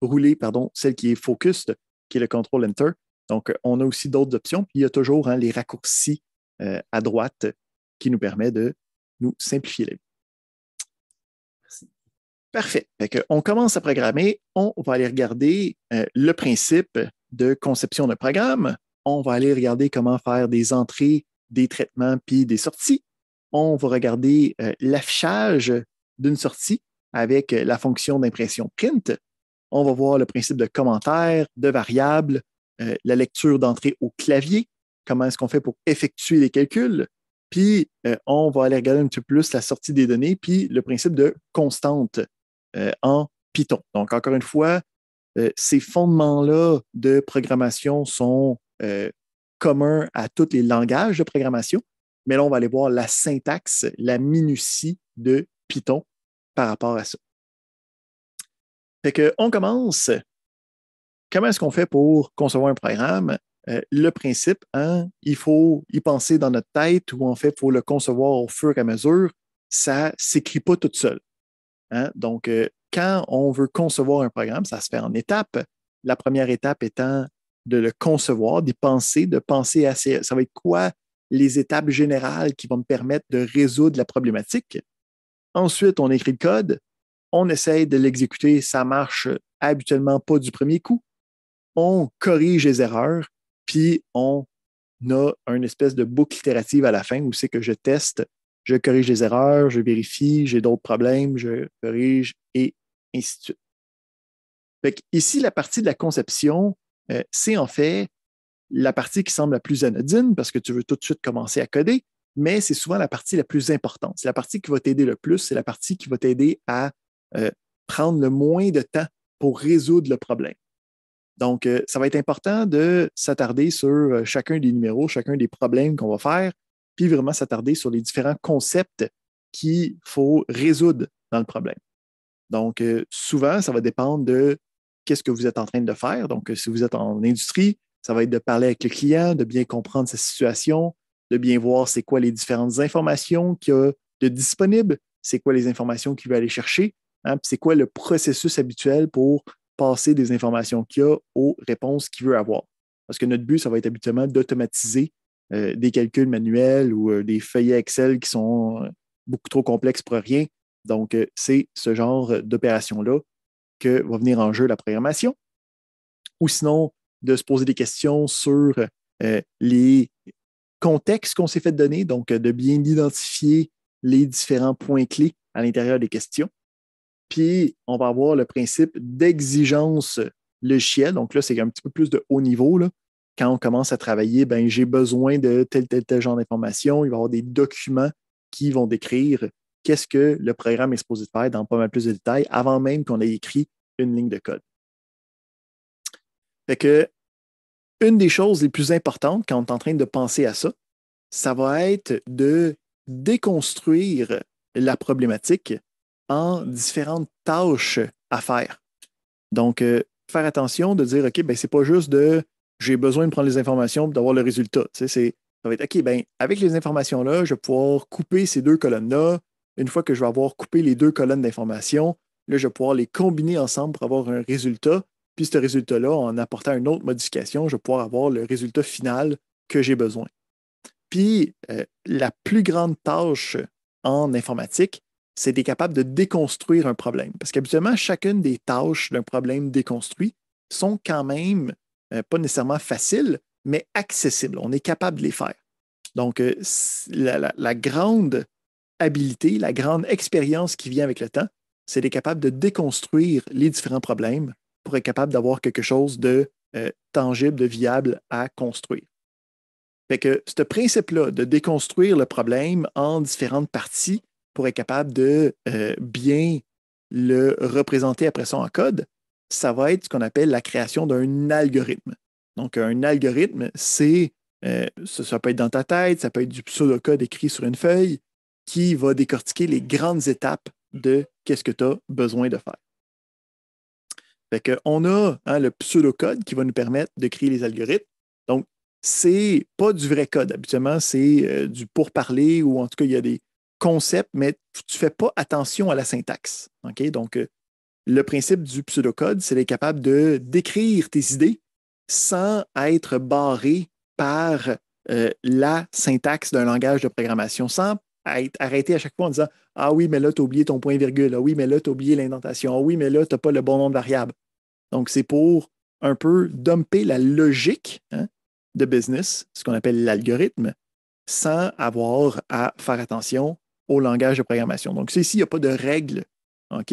rouler, pardon, celle qui est focused, qui est le contrôle Enter. Donc, on a aussi d'autres options. Puis, il y a toujours les raccourcis à droite qui nous permettent de nous simplifier la vie. Merci. Parfait. On commence à programmer. On va aller regarder le principe de conception de programme. On va aller regarder comment faire des entrées, des traitements, puis des sorties. On va regarder l'affichage d'une sortie avec la fonction d'impression print. On va voir le principe de commentaire, de variables, la lecture d'entrée au clavier, comment est-ce qu'on fait pour effectuer les calculs. Puis, on va aller regarder un petit peu plus la sortie des données, puis le principe de constante en Python. Donc, encore une fois, ces fondements-là de programmation sont communs à tous les langages de programmation, mais là, on va aller voir la syntaxe, la minutie de Python par rapport à ça. Fait qu'on commence. Comment est-ce qu'on fait pour concevoir un programme? Le principe, il faut y penser dans notre tête ou en fait, il faut le concevoir au fur et à mesure. ça ne s'écrit pas tout seul. Hein? Donc, quand on veut concevoir un programme, ça se fait en étapes. La première étape étant de le concevoir, de penser à ça va être quoi les étapes générales qui vont me permettre de résoudre la problématique. Ensuite, on écrit le code, on essaye de l'exécuter, ça marche habituellement pas du premier coup. On corrige les erreurs, puis on a une espèce de boucle itérative à la fin où c'est que je teste, je corrige les erreurs, je vérifie, j'ai d'autres problèmes, je corrige et ainsi de suite. Fait ici, la partie de la conception, c'est en fait la partie qui semble la plus anodine parce que tu veux tout de suite commencer à coder, mais c'est souvent la partie la plus importante. C'est la partie qui va t'aider le plus, c'est la partie qui va t'aider à prendre le moins de temps pour résoudre le problème. Donc, ça va être important de s'attarder sur chacun des numéros, chacun des problèmes qu'on va faire, puis vraiment s'attarder sur les différents concepts qu'il faut résoudre dans le problème. Donc, souvent, ça va dépendre de qu'est-ce que vous êtes en train de faire. Donc, si vous êtes en industrie, ça va être de parler avec le client, de bien comprendre sa situation, de bien voir c'est quoi les différentes informations qu'il y a de disponibles, c'est quoi les informations qu'il veut aller chercher, hein, puis c'est quoi le processus habituel pour passer des informations qu'il y a aux réponses qu'il veut avoir. Parce que notre but, ça va être habituellement d'automatiser des calculs manuels ou des feuillets Excel qui sont beaucoup trop complexes pour rien. Donc, c'est ce genre d'opération-là que va venir en jeu la programmation. Ou sinon, de se poser des questions sur les contextes qu'on s'est fait donner, donc de bien identifier les différents points clés à l'intérieur des questions. Puis, on va avoir le principe d'exigence logicielle. Donc là, c'est un petit peu plus de haut niveau. Là. Quand on commence à travailler, ben, j'ai besoin de tel genre d'informations. Il va y avoir des documents qui vont décrire qu'est-ce que le programme est supposé faire dans pas mal plus de détails avant même qu'on ait écrit une ligne de code. Fait que, une des choses les plus importantes quand on est en train de penser à ça, ça va être de déconstruire la problématique en différentes tâches à faire. Donc, faire attention de dire, OK, ben, c'est pas juste de j'ai besoin de prendre les informations pour d'avoir le résultat. Tu sais, ça va être, OK, ben, avec les informations-là, je vais pouvoir couper ces deux colonnes-là. Une fois que je vais avoir coupé les deux colonnes d'informations, là, je vais pouvoir les combiner ensemble pour avoir un résultat. Puis ce résultat-là, en apportant une autre modification, je vais pouvoir avoir le résultat final que j'ai besoin. Puis, la plus grande tâche en informatique, c'est d'être capable de déconstruire un problème. Parce qu'habituellement, chacune des tâches d'un problème déconstruit sont quand même pas nécessairement faciles, mais accessibles. On est capable de les faire. Donc, la grande habilité, la grande expérience qui vient avec le temps, c'est d'être capable de déconstruire les différents problèmes pour être capable d'avoir quelque chose de tangible, de viable à construire. Fait que ce principe-là de déconstruire le problème en différentes parties pour être capable de bien le représenter après ça en code, ça va être ce qu'on appelle la création d'un algorithme. Donc, un algorithme, ça peut être dans ta tête, ça peut être du pseudocode écrit sur une feuille qui va décortiquer les grandes étapes de qu'est-ce que tu as besoin de faire. Fait qu'on a le pseudocode qui va nous permettre de créer les algorithmes. Donc, c'est pas du vrai code. Habituellement, c'est du pourparler ou en tout cas, il y a des concepts, mais tu ne fais pas attention à la syntaxe. Okay? Donc, le principe du pseudocode, c'est d'être capable de décrire tes idées sans être barré par la syntaxe d'un langage de programmation, sans être arrêté à chaque fois en disant ah oui, mais là, tu as oublié ton point-virgule. Ah oui, mais là, tu as oublié l'indentation. Ah oui, mais là, tu n'as pas le bon nombre de variables. Donc, c'est pour un peu dumper la logique de business, ce qu'on appelle l'algorithme, sans avoir à faire attention au langage de programmation. Donc, ici, il n'y a pas de règles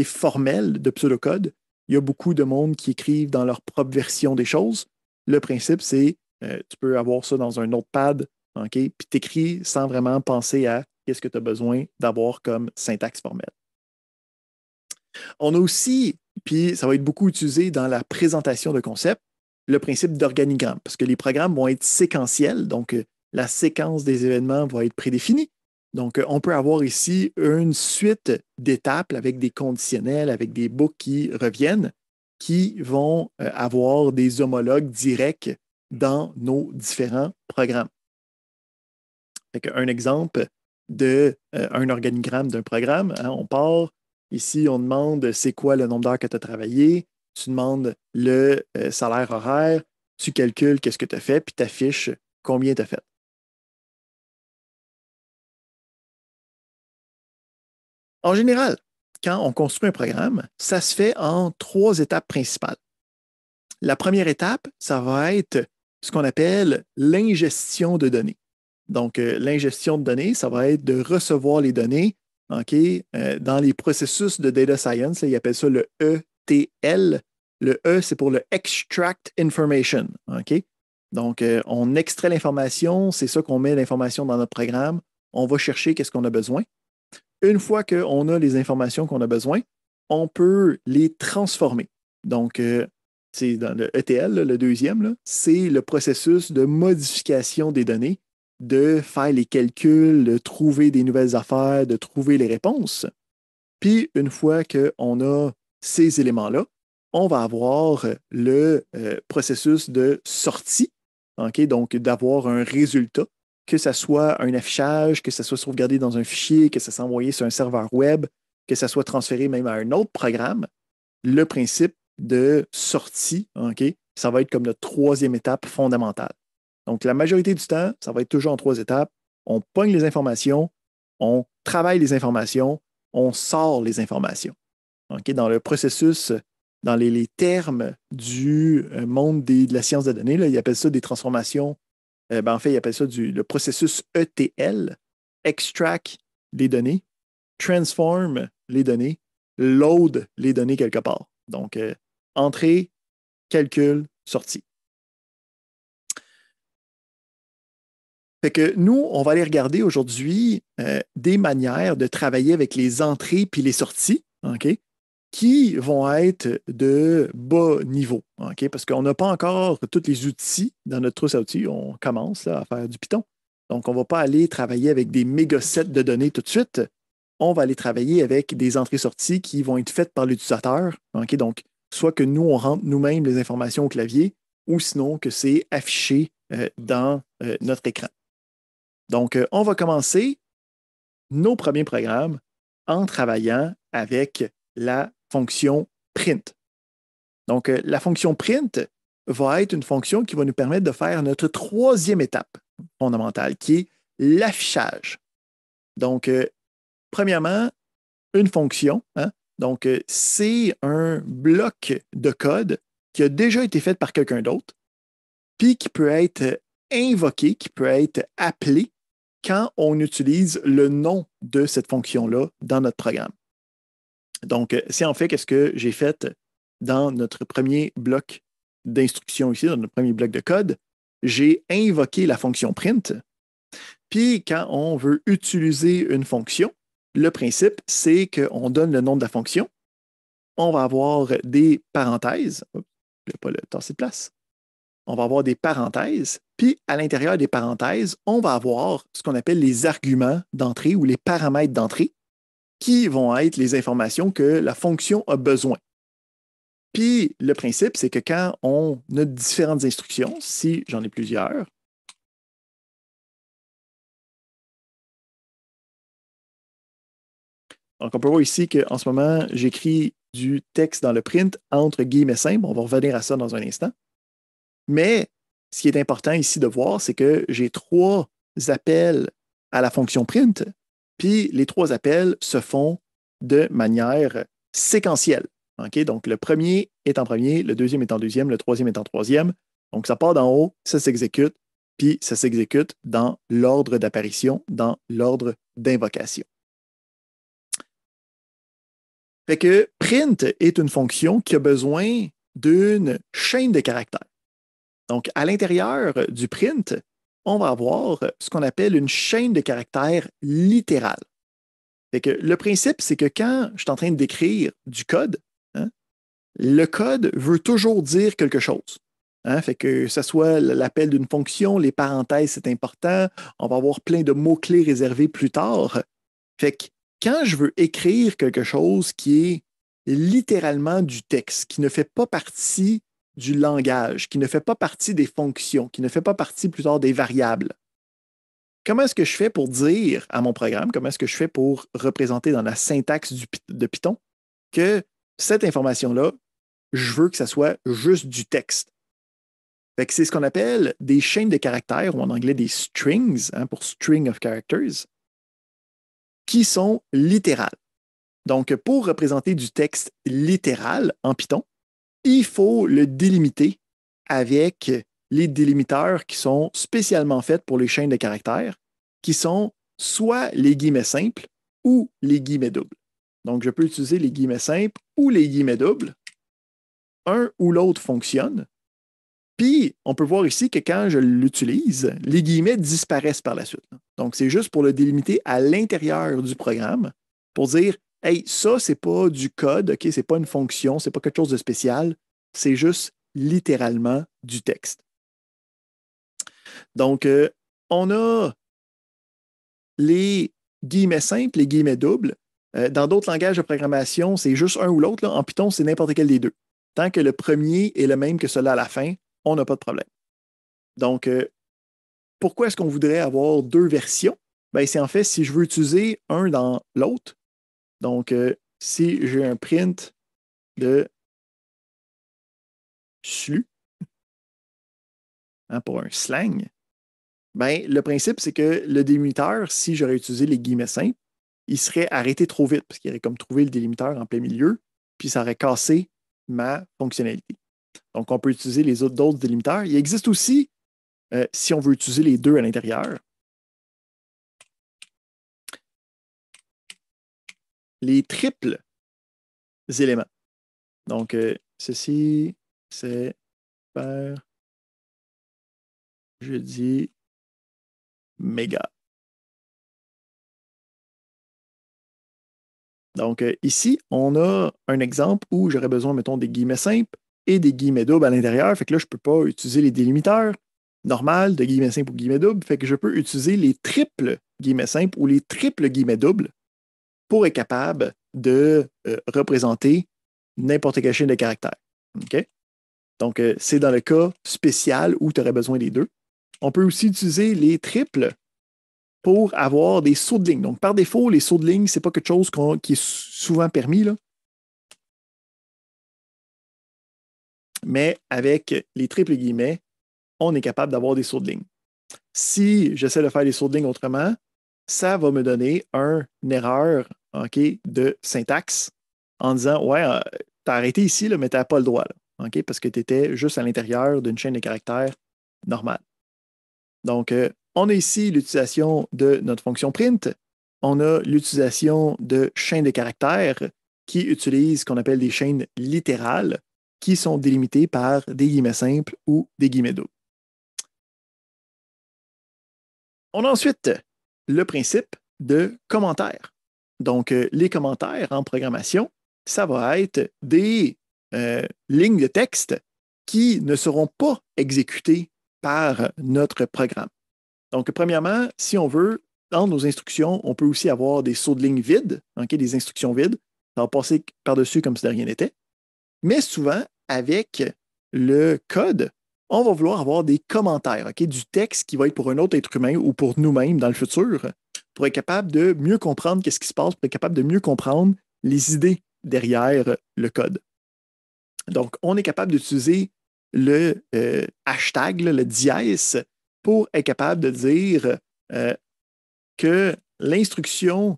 formelles de pseudocode. Il y a beaucoup de monde qui écrivent dans leur propre version des choses. Le principe, c'est tu peux avoir ça dans un notepad, puis tu écris sans vraiment penser à qu'est-ce que tu as besoin d'avoir comme syntaxe formelle. On a aussi, puis ça va être beaucoup utilisé dans la présentation de concepts, le principe d'organigramme, parce que les programmes vont être séquentiels, donc la séquence des événements va être prédéfinie. Donc, on peut avoir ici une suite d'étapes avec des conditionnels, avec des boucles qui reviennent, qui vont avoir des homologues directs dans nos différents programmes. Un exemple, d'un organigramme d'un programme. Hein. On part, ici, on demande c'est quoi le nombre d'heures que tu as travaillé, tu demandes le salaire horaire, tu calcules qu'est-ce que tu as fait, puis tu affiches combien tu as fait. En général, quand on construit un programme, ça se fait en 3 étapes principales. La première étape, ça va être ce qu'on appelle l'ingestion de données. Donc, l'ingestion de données, ça va être de recevoir les données dans les processus de data science. Là, ils appellent ça le ETL. Le E, c'est pour le Extract Information. Donc, on extrait l'information, c'est ça qu'on met l'information dans notre programme. On va chercher qu'est-ce qu'on a besoin. Une fois qu'on a les informations qu'on a besoin, on peut les transformer. Donc, c'est dans le ETL, le deuxième, c'est le processus de modification des données, de faire les calculs, de trouver des nouvelles affaires, de trouver les réponses. Puis, une fois qu'on a ces éléments-là, on va avoir le processus de sortie, donc d'avoir un résultat, que ce soit un affichage, que ce soit sauvegardé dans un fichier, que ça soit envoyé sur un serveur web, que ça soit transféré même à un autre programme. Le principe de sortie, ça va être comme notre 3e étape fondamentale. Donc, la majorité du temps, ça va être toujours en 3 étapes. On pogne les informations, on travaille les informations, on sort les informations. Dans le processus, dans les termes du monde de la science de données, là, ils appellent ça des transformations. En fait, ils appellent ça le processus ETL, extract les données, transform les données, load les données quelque part. Donc, entrée, calcul, sortie. Fait que nous, on va aller regarder aujourd'hui des manières de travailler avec les entrées puis les sorties, qui vont être de bas niveau, parce qu'on n'a pas encore tous les outils dans notre trousse à outils. On commence là, à faire du Python. Donc, on ne va pas aller travailler avec des méga sets de données tout de suite. On va aller travailler avec des entrées-sorties qui vont être faites par l'utilisateur. Donc, soit que nous, on rentre nous-mêmes les informations au clavier, ou sinon que c'est affiché dans notre écran. Donc, on va commencer nos premiers programmes en travaillant avec la fonction print. Donc, la fonction print va être une fonction qui va nous permettre de faire notre 3e étape fondamentale, qui est l'affichage. Donc, premièrement, une fonction. Donc, c'est un bloc de code qui a déjà été fait par quelqu'un d'autre, puis qui peut être invoqué, qui peut être appelé quand on utilise le nom de cette fonction-là dans notre programme. Donc, c'est en fait qu'est-ce que j'ai fait dans notre premier bloc d'instruction ici, dans notre premier bloc de code. J'ai invoqué la fonction print. Puis, quand on veut utiliser une fonction, le principe, c'est qu'on donne le nom de la fonction. On va avoir des parenthèses. Oups, je ne vais pas le tasser de place. On va avoir des parenthèses. Puis, à l'intérieur des parenthèses, on va avoir ce qu'on appelle les arguments d'entrée ou les paramètres d'entrée, qui vont être les informations que la fonction a besoin. Puis, le principe, c'est que quand on a différentes instructions, si j'en ai plusieurs, donc on peut voir ici qu'en ce moment, j'écris du texte dans le print entre guillemets simples. On va revenir à ça dans un instant. Mais ce qui est important ici de voir, c'est que j'ai 3 appels à la fonction print, puis les 3 appels se font de manière séquentielle. Donc, le premier est en premier, le deuxième est en deuxième, le troisième est en troisième. Donc, ça part d'en haut, ça s'exécute, puis ça s'exécute dans l'ordre d'apparition, dans l'ordre d'invocation. Fait que print est une fonction qui a besoin d'une chaîne de caractères. Donc, à l'intérieur du print, on va avoir ce qu'on appelle une chaîne de caractères littérale. Fait que le principe, c'est que quand je suis en train d'écrire du code, le code veut toujours dire quelque chose. Fait que ce soit l'appel d'une fonction, les parenthèses, c'est important. On va avoir plein de mots-clés réservés plus tard. Fait que quand je veux écrire quelque chose qui est littéralement du texte, qui ne fait pas partie du langage, qui ne fait pas partie des fonctions, qui ne fait pas partie plus tard des variables, comment est-ce que je fais pour dire à mon programme, comment est-ce que je fais pour représenter dans la syntaxe de Python que cette information-là, je veux que ça soit juste du texte. Fait que c'est ce qu'on appelle des chaînes de caractères, ou en anglais des strings, hein, pour string of characters, qui sont littérales. Donc, pour représenter du texte littéral en Python, il faut le délimiter avec les délimiteurs qui sont spécialement faits pour les chaînes de caractères, qui sont soit les guillemets simples ou les guillemets doubles. Donc, je peux utiliser les guillemets simples ou les guillemets doubles. Un ou l'autre fonctionne. Puis, on peut voir ici que quand je l'utilise, les guillemets disparaissent par la suite. Donc, c'est juste pour le délimiter à l'intérieur du programme pour dire, hey, ça, c'est pas du code, OK, c'est pas une fonction, c'est pas quelque chose de spécial, c'est juste littéralement du texte. Donc, on a les guillemets simples, les guillemets doubles. Dans d'autres langages de programmation, c'est juste un ou l'autre. En Python, c'est n'importe quel des deux. Tant que le premier est le même que celui à la fin, on n'a pas de problème. Donc, pourquoi est-ce qu'on voudrait avoir deux versions? Ben, c'est en fait si je veux utiliser un dans l'autre. Donc, si j'ai un print de SLU, hein, pour un slang, ben, le principe, c'est que le délimiteur, si j'aurais utilisé les guillemets simples, il serait arrêté trop vite parce qu'il aurait comme trouvé le délimiteur en plein milieu, puis ça aurait cassé ma fonctionnalité. Donc, on peut utiliser les d'autres délimiteurs. Il existe aussi, si on veut utiliser les deux à l'intérieur, les triples éléments. Donc, ceci, c'est par, je dis, méga. Donc, ici, on a un exemple où j'aurais besoin, mettons, des guillemets simples et des guillemets doubles à l'intérieur. Fait que là, je ne peux pas utiliser les délimiteurs normales de guillemets simples ou guillemets doubles. Fait que je peux utiliser les triples guillemets simples ou les triples guillemets doubles pour être capable de représenter n'importe quelle chaîne de caractères. OK? Donc, c'est dans le cas spécial où tu aurais besoin des deux. On peut aussi utiliser les triples pour avoir des sauts de ligne. Donc, par défaut, les sauts de ligne, ce n'est pas quelque chose qui est souvent permis, là. Mais avec les triples guillemets, on est capable d'avoir des sauts de ligne. Si j'essaie de faire des sauts de ligne autrement, ça va me donner une erreur, OK, de syntaxe en disant, ouais, tu as arrêté ici, là, mais tu n'as pas le droit, là, OK, parce que tu étais juste à l'intérieur d'une chaîne de caractères normale. Donc, on a ici l'utilisation de notre fonction print. On a l'utilisation de chaînes de caractères qui utilisent ce qu'on appelle des chaînes littérales qui sont délimitées par des guillemets simples ou des guillemets doubles. On a ensuite le principe de commentaires. Donc, les commentaires en programmation, ça va être des lignes de texte qui ne seront pas exécutées par notre programme. Donc, premièrement, si on veut, dans nos instructions, on peut aussi avoir des sauts de ligne vides, okay, des instructions vides. Ça va passer par-dessus comme si de rien n'était. Mais souvent, avec le code, on va vouloir avoir des commentaires, okay, du texte qui va être pour un autre être humain ou pour nous-mêmes dans le futur, pour être capable de mieux comprendre ce qui se passe, pour être capable de mieux comprendre les idées derrière le code. Donc, on est capable d'utiliser le hashtag, le dièse, pour être capable de dire que l'instruction,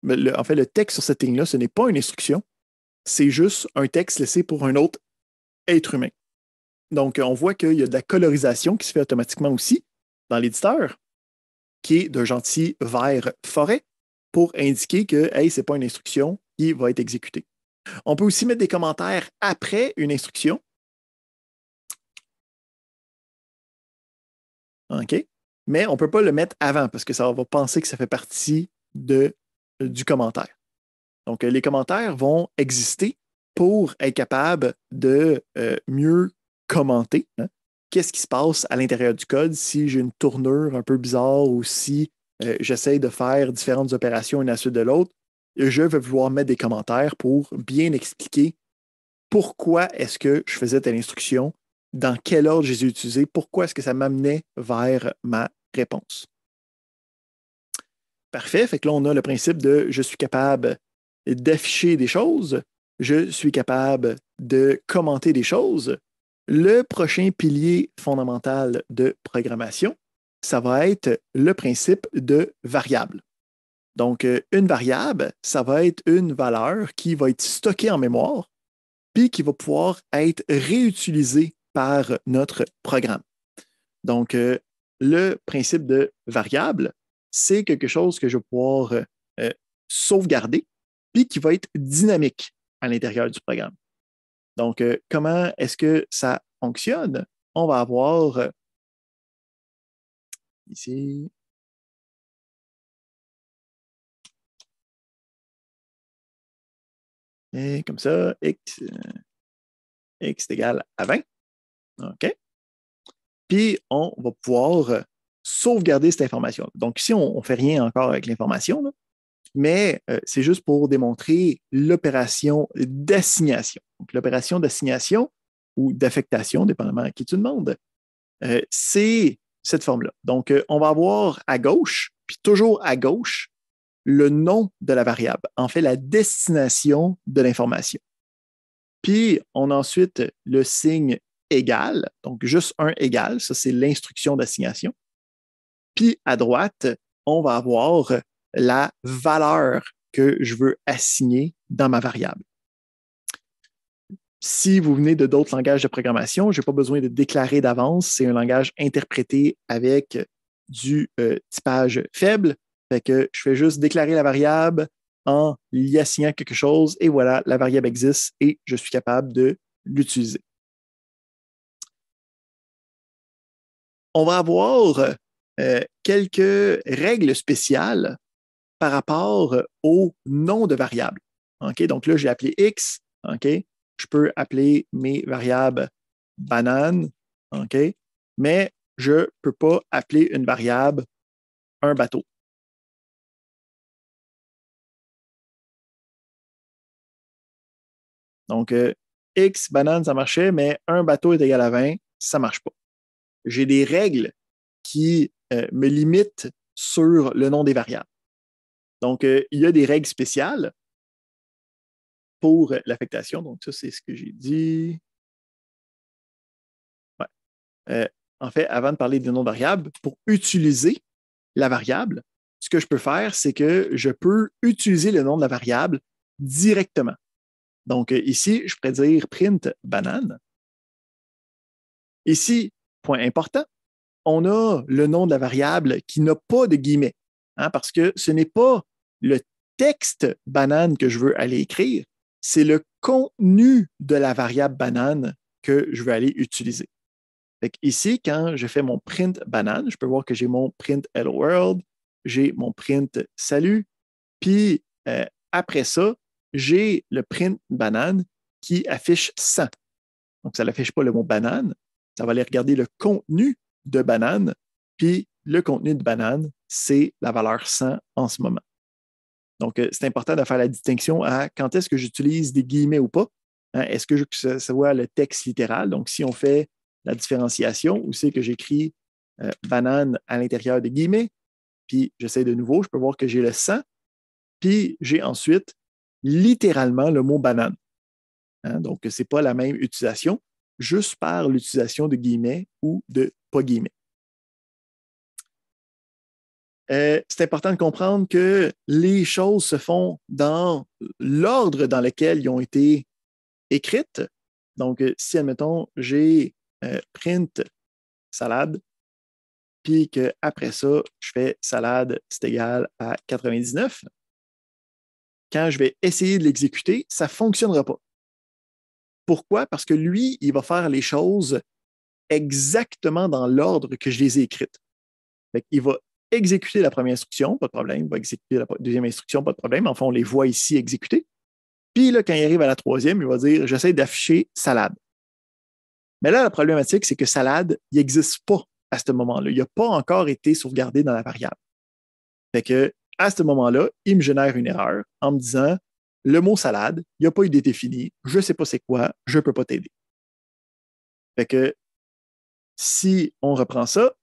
en fait, le texte sur cette ligne-là, ce n'est pas une instruction, c'est juste un texte laissé pour un autre être humain. Donc, on voit qu'il y a de la colorisation qui se fait automatiquement aussi dans l'éditeur, qui est d'un gentil vert forêt pour indiquer que, hey, ce n'est pas une instruction qui va être exécutée. On peut aussi mettre des commentaires après une instruction. OK? Mais on ne peut pas le mettre avant parce que ça va penser que ça fait partie du commentaire. Donc, les commentaires vont exister pour être capable de mieux commenter, hein, qu'est-ce qui se passe à l'intérieur du code si j'ai une tournure un peu bizarre ou si j'essaie de faire différentes opérations une à la suite de l'autre. Je vais vouloir mettre des commentaires pour bien expliquer pourquoi est-ce que je faisais telle instruction, dans quel ordre je les ai utilisées, pourquoi est-ce que ça m'amenait vers ma réponse. Parfait. Fait que là, on a le principe de je suis capable d'afficher des choses, je suis capable de commenter des choses. Le prochain pilier fondamental de programmation, ça va être le principe de variable. Donc, une variable, ça va être une valeur qui va être stockée en mémoire, puis qui va pouvoir être réutilisée par notre programme. Donc, le principe de variable, c'est quelque chose que je vais pouvoir euh, sauvegarder, puis qui va être dynamique à l'intérieur du programme. Donc, comment est-ce que ça fonctionne? On va avoir ici, et comme ça, x est égal à 20. OK? Puis, on va pouvoir sauvegarder cette information. Donc, ici, on ne fait rien encore avec l'information, là, mais c'est juste pour démontrer l'opération d'assignation. Donc, l'opération d'assignation ou d'affectation, dépendamment à qui tu demandes, c'est cette forme-là. Donc, on va avoir à gauche, puis toujours à gauche, le nom de la variable, en fait, la destination de l'information. Puis, on a ensuite le signe égal, donc juste un égal, ça c'est l'instruction d'assignation. Puis, à droite, on va avoir la valeur que je veux assigner dans ma variable. Si vous venez de d'autres langages de programmation, je n'ai pas besoin de déclarer d'avance. C'est un langage interprété avec du typage faible. Fait que je fais juste déclarer la variable en y assignant quelque chose et voilà, la variable existe et je suis capable de l'utiliser. On va avoir quelques règles spéciales par rapport au nom de variable. Okay? Donc là, j'ai appelé X. Okay? Je peux appeler mes variables banane, okay? Mais je ne peux pas appeler une variable un bateau. Donc, X, banane, ça marchait, mais un bateau est égal à 20, ça ne marche pas. J'ai des règles qui me limitent sur le nom des variables. Donc, il y a des règles spéciales pour l'affectation. Donc, ça, c'est ce que j'ai dit. Ouais. En fait, avant de parler des noms de variables, pour utiliser la variable, ce que je peux faire, c'est que je peux utiliser le nom de la variable directement. Donc, ici, je pourrais dire print banane. Ici, point important, on a le nom de la variable qui n'a pas de guillemets, hein, parce que ce n'est pas le texte banane que je veux aller écrire, c'est le contenu de la variable banane que je veux aller utiliser. Fait ici, quand je fais mon print banane, je peux voir que j'ai mon print hello world, j'ai mon print salut, puis après ça, j'ai le print banane qui affiche 100. Donc, ça n'affiche pas le mot banane, ça va aller regarder le contenu de banane, puis le contenu de banane, c'est la valeur 100 en ce moment. Donc, c'est important de faire la distinction à quand est-ce que j'utilise des guillemets ou pas. Hein, est-ce que ça voit le texte littéral? Donc, si on fait la différenciation, où c'est que j'écris banane à l'intérieur des guillemets, puis j'essaie de nouveau, je peux voir que j'ai le 100, puis j'ai ensuite littéralement le mot banane. Hein, donc, ce n'est pas la même utilisation, juste par l'utilisation de guillemets ou de pas guillemets. C'est important de comprendre que les choses se font dans l'ordre dans lequel ils ont été écrites. Donc, si, admettons, j'ai print salade, puis qu'après ça, je fais salade, c'est égal à 99, quand je vais essayer de l'exécuter, ça ne fonctionnera pas. Pourquoi? Parce que lui, il va faire les choses exactement dans l'ordre que je les ai écrites. Il va exécuter la première instruction, pas de problème. Il va exécuter la deuxième instruction, pas de problème. Enfin, on les voit ici exécuter. Puis là, quand il arrive à la troisième, il va dire j'essaie d'afficher salade. Mais là, la problématique, c'est que salade, il n'existe pas à ce moment-là. Il n'a pas encore été sauvegardé dans la variable. Fait que, à ce moment-là, il me génère une erreur en me disant le mot salade, il n'y a pas eu défini, je ne sais pas c'est quoi, je ne peux pas t'aider. Fait que, si on reprend ça,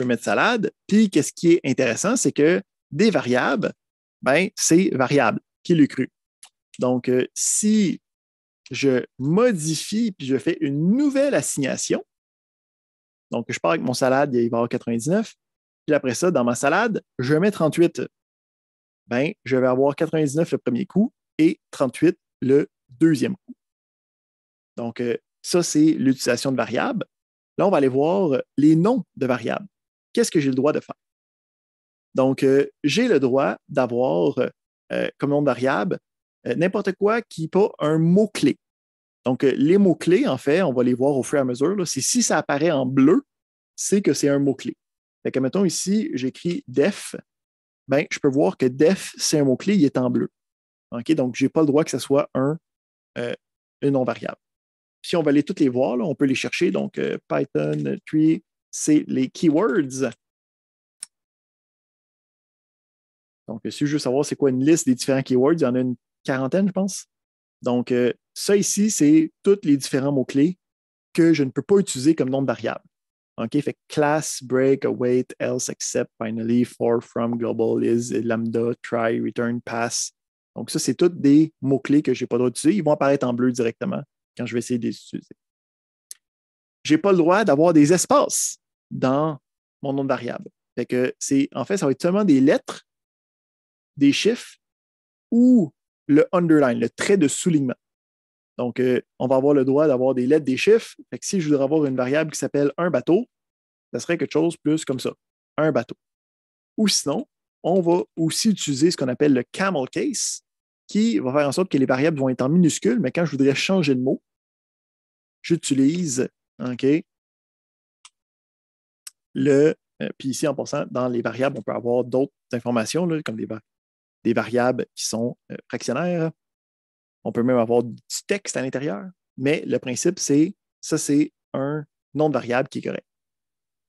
peux mettre salade. Puis, qu'est-ce qui est intéressant, c'est que des variables, ben, c'est variable, qui le cru. Donc, si je modifie puis je fais une nouvelle assignation, donc je pars avec mon salade, il va y avoir 99, puis après ça, dans ma salade, je mets 38. Ben, je vais avoir 99 le premier coup et 38 le deuxième coup. Donc, ça, c'est l'utilisation de variables. Là, on va aller voir les noms de variables. Qu'est-ce que j'ai le droit de faire? Donc, j'ai le droit d'avoir comme nom de variable n'importe quoi qui n'est pas un mot-clé. Donc, les mots-clés, en fait, on va les voir au fur et à mesure. Là, c'est si ça apparaît en bleu, c'est que c'est un mot-clé. Fait que, mettons ici, j'écris def, ben, je peux voir que def, c'est un mot-clé, il est en bleu. OK? Donc, je n'ai pas le droit que ce soit un non-variable. Si on va aller toutes les voir, là, on peut les chercher. Donc, Python tree, c'est les keywords. Donc, si je veux savoir c'est quoi une liste des différents keywords, il y en a une quarantaine, je pense. Donc, ça ici, c'est tous les différents mots-clés que je ne peux pas utiliser comme nom de variable. OK? Fait class, break, await, else, accept, finally, for, from, global, is, lambda, try, return, pass. Donc, ça, c'est tous des mots-clés que je n'ai pas le droit d'utiliser. Ils vont apparaître en bleu directement quand je vais essayer de les utiliser. Je n'ai pas le droit d'avoir des espaces dans mon nom de variable. Fait que en fait, ça va être seulement des lettres, des chiffres ou le underline, le trait de soulignement. Donc, on va avoir le droit d'avoir des lettres, des chiffres. Fait que si je voudrais avoir une variable qui s'appelle un bateau, ça serait quelque chose plus comme ça, un bateau. Ou sinon, on va aussi utiliser ce qu'on appelle le camel case, qui va faire en sorte que les variables vont être en minuscules, mais quand je voudrais changer de mot, j'utilise, OK, puis ici, en passant, dans les variables, on peut avoir d'autres informations, là, comme des variables qui sont fractionnaires. On peut même avoir du texte à l'intérieur, mais le principe, c'est un nom de variable qui est correct.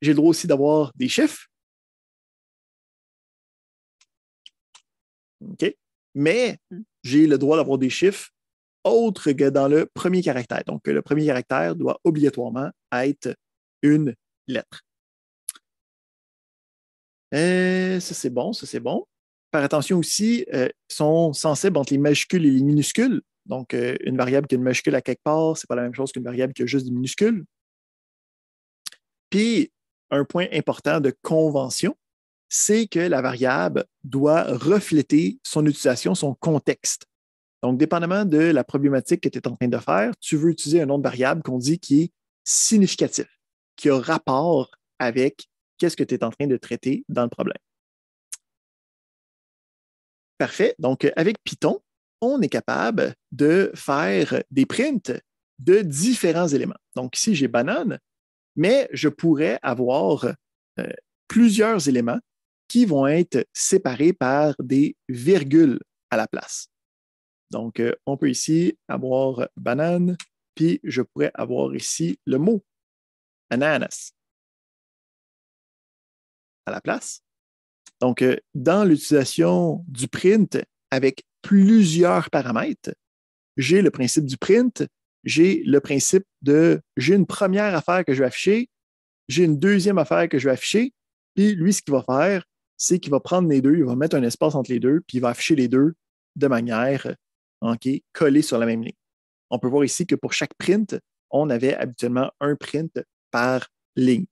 J'ai le droit aussi d'avoir des chiffres. OK? Mais j'ai le droit d'avoir des chiffres autres que dans le premier caractère. Donc, le premier caractère doit obligatoirement être une lettre. Ça, c'est bon, ça, c'est bon. Faire attention aussi, sont sensibles entre les majuscules et les minuscules. Donc, une variable qui a une majuscule à quelque part, ce n'est pas la même chose qu'une variable qui a juste des minuscules. Puis, un point important de convention, c'est que la variable doit refléter son utilisation, son contexte. Donc, dépendamment de la problématique que tu es en train de faire, tu veux utiliser un nom de variable qu'on dit qui est significatif, qui a rapport avec qu'est-ce que tu es en train de traiter dans le problème. Parfait. Donc, avec Python, on est capable de faire des prints de différents éléments. Donc, ici, j'ai banane, mais je pourrais avoir plusieurs éléments qui vont être séparés par des virgules à la place. Donc, on peut ici avoir banane, puis je pourrais avoir ici le mot ananas à la place. Donc, dans l'utilisation du print avec plusieurs paramètres, j'ai le principe du print, j'ai le principe j'ai une première affaire que je vais afficher, j'ai une deuxième affaire que je vais afficher, puis lui, ce qu'il va faire, c'est qu'il va prendre les deux, il va mettre un espace entre les deux, puis il va afficher les deux de manière collée sur la même ligne. On peut voir ici que pour chaque print, on avait habituellement un print par ligne.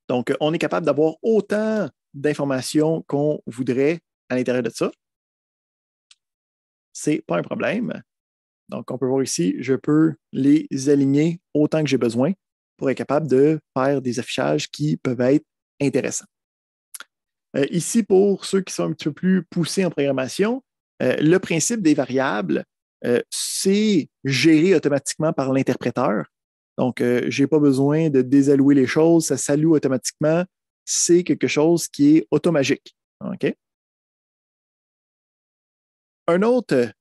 Donc, on est capable d'avoir autant d'informations qu'on voudrait à l'intérieur de ça. Ce n'est pas un problème. Donc, on peut voir ici, je peux les aligner autant que j'ai besoin pour être capable de faire des affichages qui peuvent être intéressants. Ici, pour ceux qui sont un petit peu plus poussés en programmation, le principe des variables, c'est géré automatiquement par l'interpréteur. Donc, je n'ai pas besoin de désallouer les choses, ça s'alloue automatiquement. C'est quelque chose qui est automagique. OK? Une autre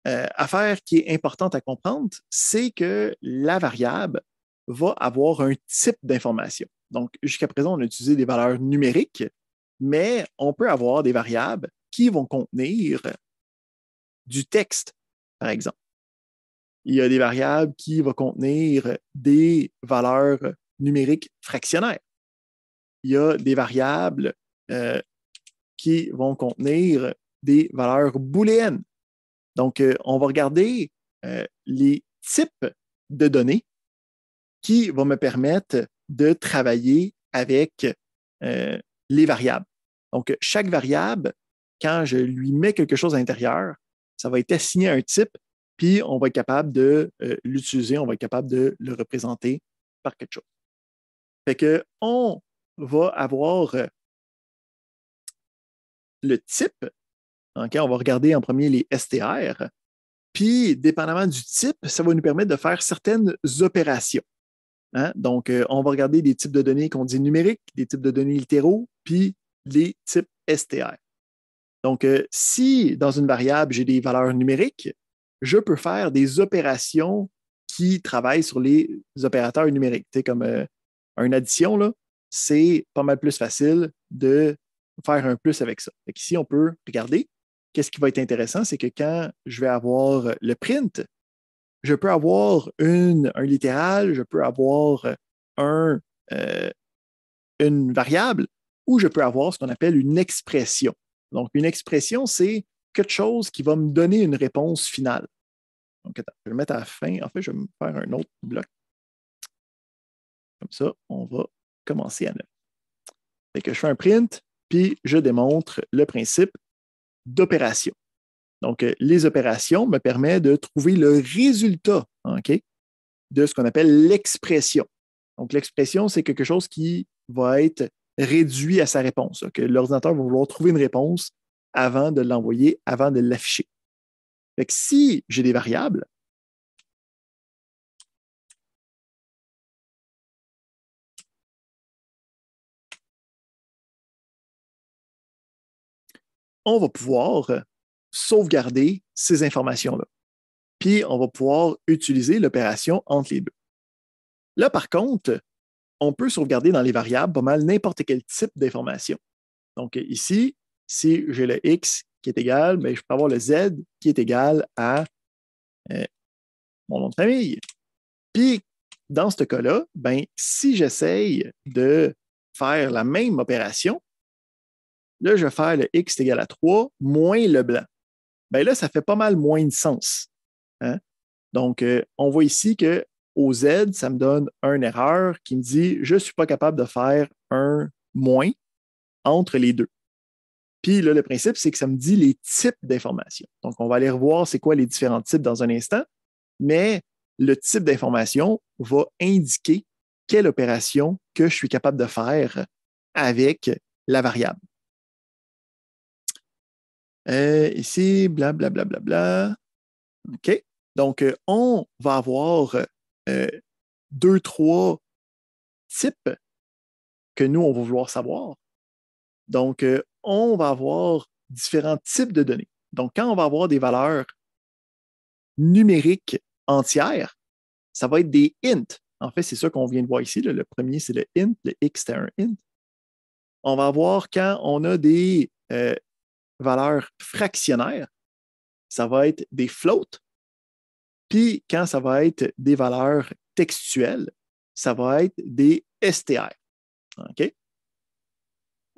affaire qui est importante à comprendre, c'est que la variable va avoir un type d'information. Donc, jusqu'à présent, on a utilisé des valeurs numériques, mais on peut avoir des variables qui vont contenir du texte, par exemple. Il y a des variables qui vont contenir des valeurs numériques fractionnaires. Il y a des variables qui vont contenir des valeurs booléennes. Donc, on va regarder les types de données qui vont me permettre de travailler avec les variables. Donc, chaque variable, quand je lui mets quelque chose à l'intérieur, ça va être assigné à un type, puis on va être capable de l'utiliser, on va être capable de le représenter par quelque chose. Fait que on va avoir le type. Okay, on va regarder en premier les STR. Puis, dépendamment du type, ça va nous permettre de faire certaines opérations. Hein? Donc, on va regarder des types de données qu'on dit numériques, des types de données littéraux, puis les types STR. Donc, si dans une variable, j'ai des valeurs numériques, je peux faire des opérations qui travaillent sur les opérateurs numériques. Tu sais, comme une addition, là, c'est pas mal plus facile de faire un plus avec ça. Fait qu'ici, on peut regarder. Qu'est-ce qui va être intéressant, c'est que quand je vais avoir le print, je peux avoir un littéral, je peux avoir une variable, ou je peux avoir ce qu'on appelle une expression. Donc, une expression, c'est quelque chose qui va me donner une réponse finale. Donc, attends, je vais le mettre à la fin. En fait, je vais me faire un autre bloc. Comme ça, on va commencer à neuf. Fait que je fais un print, puis je démontre le principe d'opération. Donc, les opérations me permettent de trouver le résultat de ce qu'on appelle l'expression. Donc, l'expression, c'est quelque chose qui va être réduit à sa réponse. Que l'ordinateur va vouloir trouver une réponse avant de l'envoyer, avant de l'afficher. Fait que si j'ai des variables, on va pouvoir sauvegarder ces informations-là. Puis, on va pouvoir utiliser l'opération entre les deux. Là, par contre, on peut sauvegarder dans les variables pas mal n'importe quel type d'information. Donc, ici, si j'ai le X qui est égal, bien, je peux avoir le Z qui est égal à mon nom de famille. Puis, dans ce cas-là, ben, si j'essaye de faire la même opération, là, je vais faire le X est égal à 3 moins le blanc. Bien là, ça fait pas mal moins de sens. Hein? Donc, on voit ici qu'au Z, ça me donne une erreur qui me dit je ne suis pas capable de faire un moins entre les deux. Puis là, le principe, c'est que ça me dit les types d'informations. Donc, on va aller revoir c'est quoi les différents types dans un instant, mais le type d'information va indiquer quelle opération que je suis capable de faire avec la variable. Ici, blablabla. Bla, bla, bla. OK. Donc, on va avoir 2, 3 types que nous, on va vouloir savoir. Donc, on va avoir différents types de données. Donc, quand on va avoir des valeurs numériques entières, ça va être des int. En fait, c'est ça qu'on vient de voir ici. Là. Le premier, c'est le int. Le x, c'est un int. On va avoir quand on a des valeurs fractionnaires, ça va être des floats. Puis, quand ça va être des valeurs textuelles, ça va être des str. OK?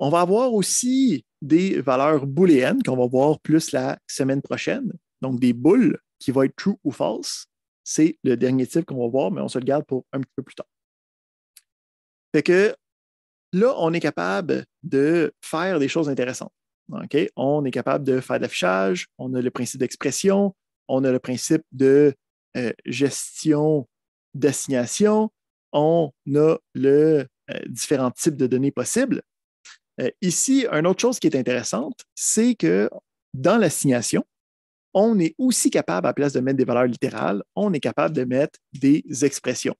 On va avoir aussi des valeurs booléennes qu'on va voir plus la semaine prochaine. Donc, des booles qui vont être true ou false. C'est le dernier type qu'on va voir, mais on se le garde pour un petit peu plus tard. Fait que là, on est capable de faire des choses intéressantes. Okay? On est capable de faire de l'affichage, on a le principe d'expression, on a le principe de gestion d'assignation, on a le différents types de données possibles. Ici, une autre chose qui est intéressante, c'est que dans l'assignation, on est aussi capable, à la place de mettre des valeurs littérales, on est capable de mettre des expressions.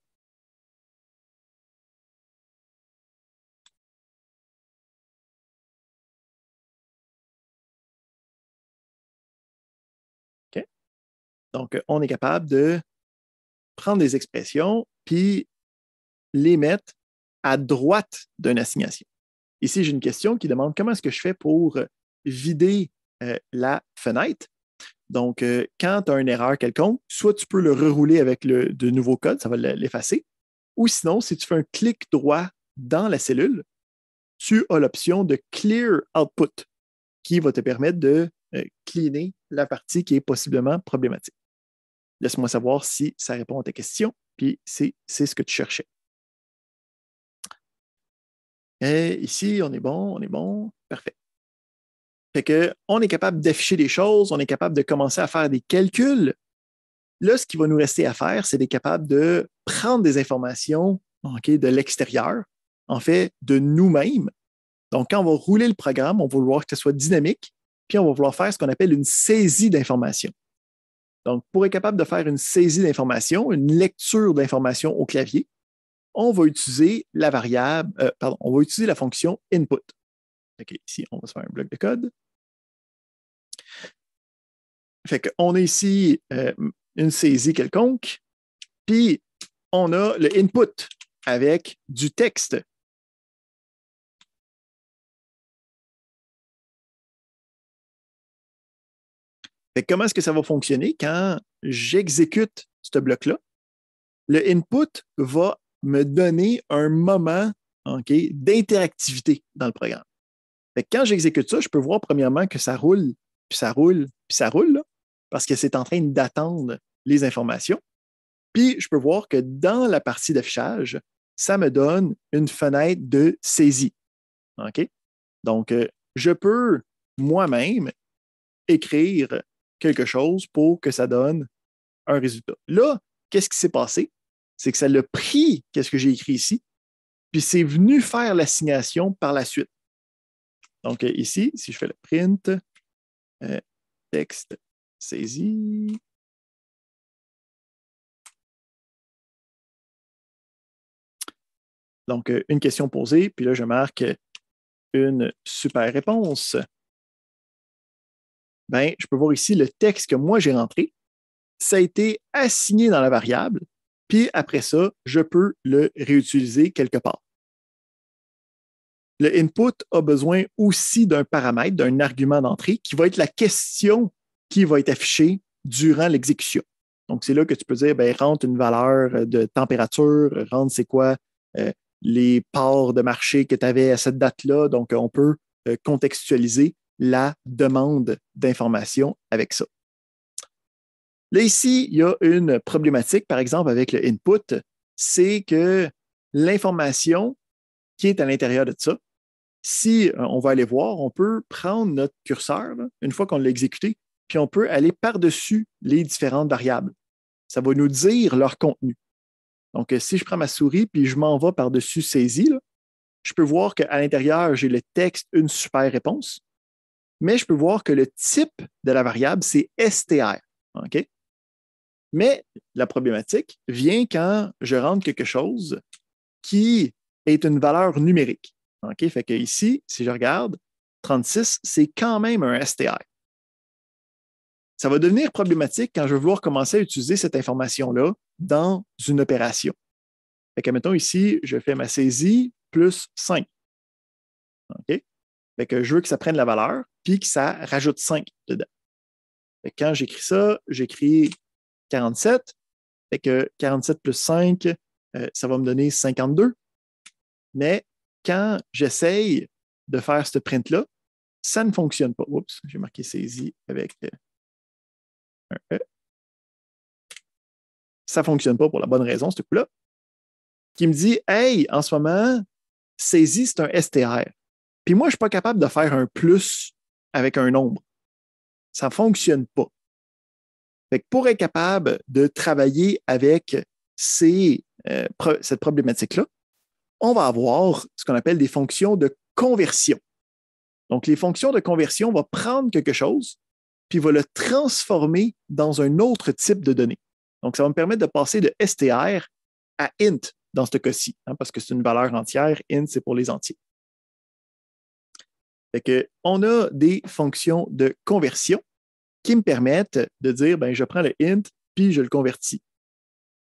Okay? Donc, on est capable de prendre des expressions puis les mettre à droite d'une assignation. Ici, j'ai une question qui demande comment est-ce que je fais pour vider la fenêtre. Donc, quand tu as une erreur quelconque, soit tu peux le rerouler avec de nouveau code, ça va l'effacer, Ou sinon, si tu fais un clic droit dans la cellule, tu as l'option de Clear Output qui va te permettre de cleaner la partie qui est possiblement problématique. Laisse-moi savoir si ça répond à ta question, puis c'est ce que tu cherchais. Et ici, on est bon, parfait. Fait qu'on est capable d'afficher des choses, on est capable de commencer à faire des calculs. Là, ce qui va nous rester à faire, c'est d'être capable de prendre des informations de l'extérieur, en fait, de nous-mêmes. Donc, quand on va rouler le programme, on va vouloir que ce soit dynamique, puis on va vouloir faire ce qu'on appelle une saisie d'informations. Donc, pour être capable de faire une saisie d'informations, une lecture d'informations au clavier, on va utiliser la on va utiliser la fonction input. OK, ici, on va se faire un bloc de code. Fait qu'on a ici une saisie quelconque, puis on a le input avec du texte. Fait que comment est-ce que ça va fonctionner quand j'exécute ce bloc-là? Le input va me donner un moment d'interactivité dans le programme. Fait que quand j'exécute ça, je peux voir premièrement que ça roule, puis ça roule, puis ça roule, là, parce que c'est en train d'attendre les informations. Puis je peux voir que dans la partie d'affichage, ça me donne une fenêtre de saisie. OK? Donc, je peux moi-même écrire quelque chose pour que ça donne un résultat. Là, qu'est-ce qui s'est passé? C'est que ça l'a pris, qu'est-ce que j'ai écrit ici, puis c'est venu faire l'assignation par la suite. Donc, ici, si je fais le print, texte saisi. Donc, une question posée, puis là, je marque une super réponse. Ben, je peux voir ici le texte que moi j'ai rentré. Ça a été assigné dans la variable, puis après ça, je peux le réutiliser quelque part. Le input a besoin aussi d'un paramètre, d'un argument d'entrée qui va être la question qui va être affichée durant l'exécution. Donc, c'est là que tu peux dire, ben, rentre une valeur de température, rentre c'est quoi les parts de marché que tu avais à cette date-là. Donc, on peut contextualiser la demande d'information avec ça. Là, ici, il y a une problématique, par exemple, avec le input, c'est que l'information qui est à l'intérieur de ça, si on va aller voir, on peut prendre notre curseur, là, une fois qu'on l'a exécuté, puis on peut aller par-dessus les différentes variables. Ça va nous dire leur contenu. Donc, si je prends ma souris puis je m'en vais par-dessus saisie, là, je peux voir qu'à l'intérieur, j'ai le texte, une super réponse, mais je peux voir que le type de la variable, c'est str. OK? Mais la problématique vient quand je rentre quelque chose qui est une valeur numérique. OK? Fait que ici, si je regarde, 36, c'est quand même un str. Ça va devenir problématique quand je vais vouloir commencer à utiliser cette information-là dans une opération. Fait que, mettons ici, je fais ma saisie plus 5. OK? Fait que je veux que ça prenne la valeur, puis que ça rajoute 5 dedans. Fait que quand j'écris ça, j'écris 47. Fait que 47 plus 5, ça va me donner 52. Mais quand j'essaye de faire ce print-là, ça ne fonctionne pas. Oups, j'ai marqué saisie avec un E. Ça ne fonctionne pas pour la bonne raison, ce coup-là. Qui me dit, hey, en ce moment, saisie, c'est un str. Puis moi, je ne suis pas capable de faire un plus avec un nombre. Ça ne fonctionne pas. Fait que pour être capable de travailler avec cette problématique-là, on va avoir ce qu'on appelle des fonctions de conversion. Donc, les fonctions de conversion vont prendre quelque chose, puis va le transformer dans un autre type de données. Donc, ça va me permettre de passer de str à int dans ce cas-ci, parce que c'est une valeur entière. Int, c'est pour les entiers. Fait que, on a des fonctions de conversion qui me permettent de dire, ben, je prends le int, puis je le convertis.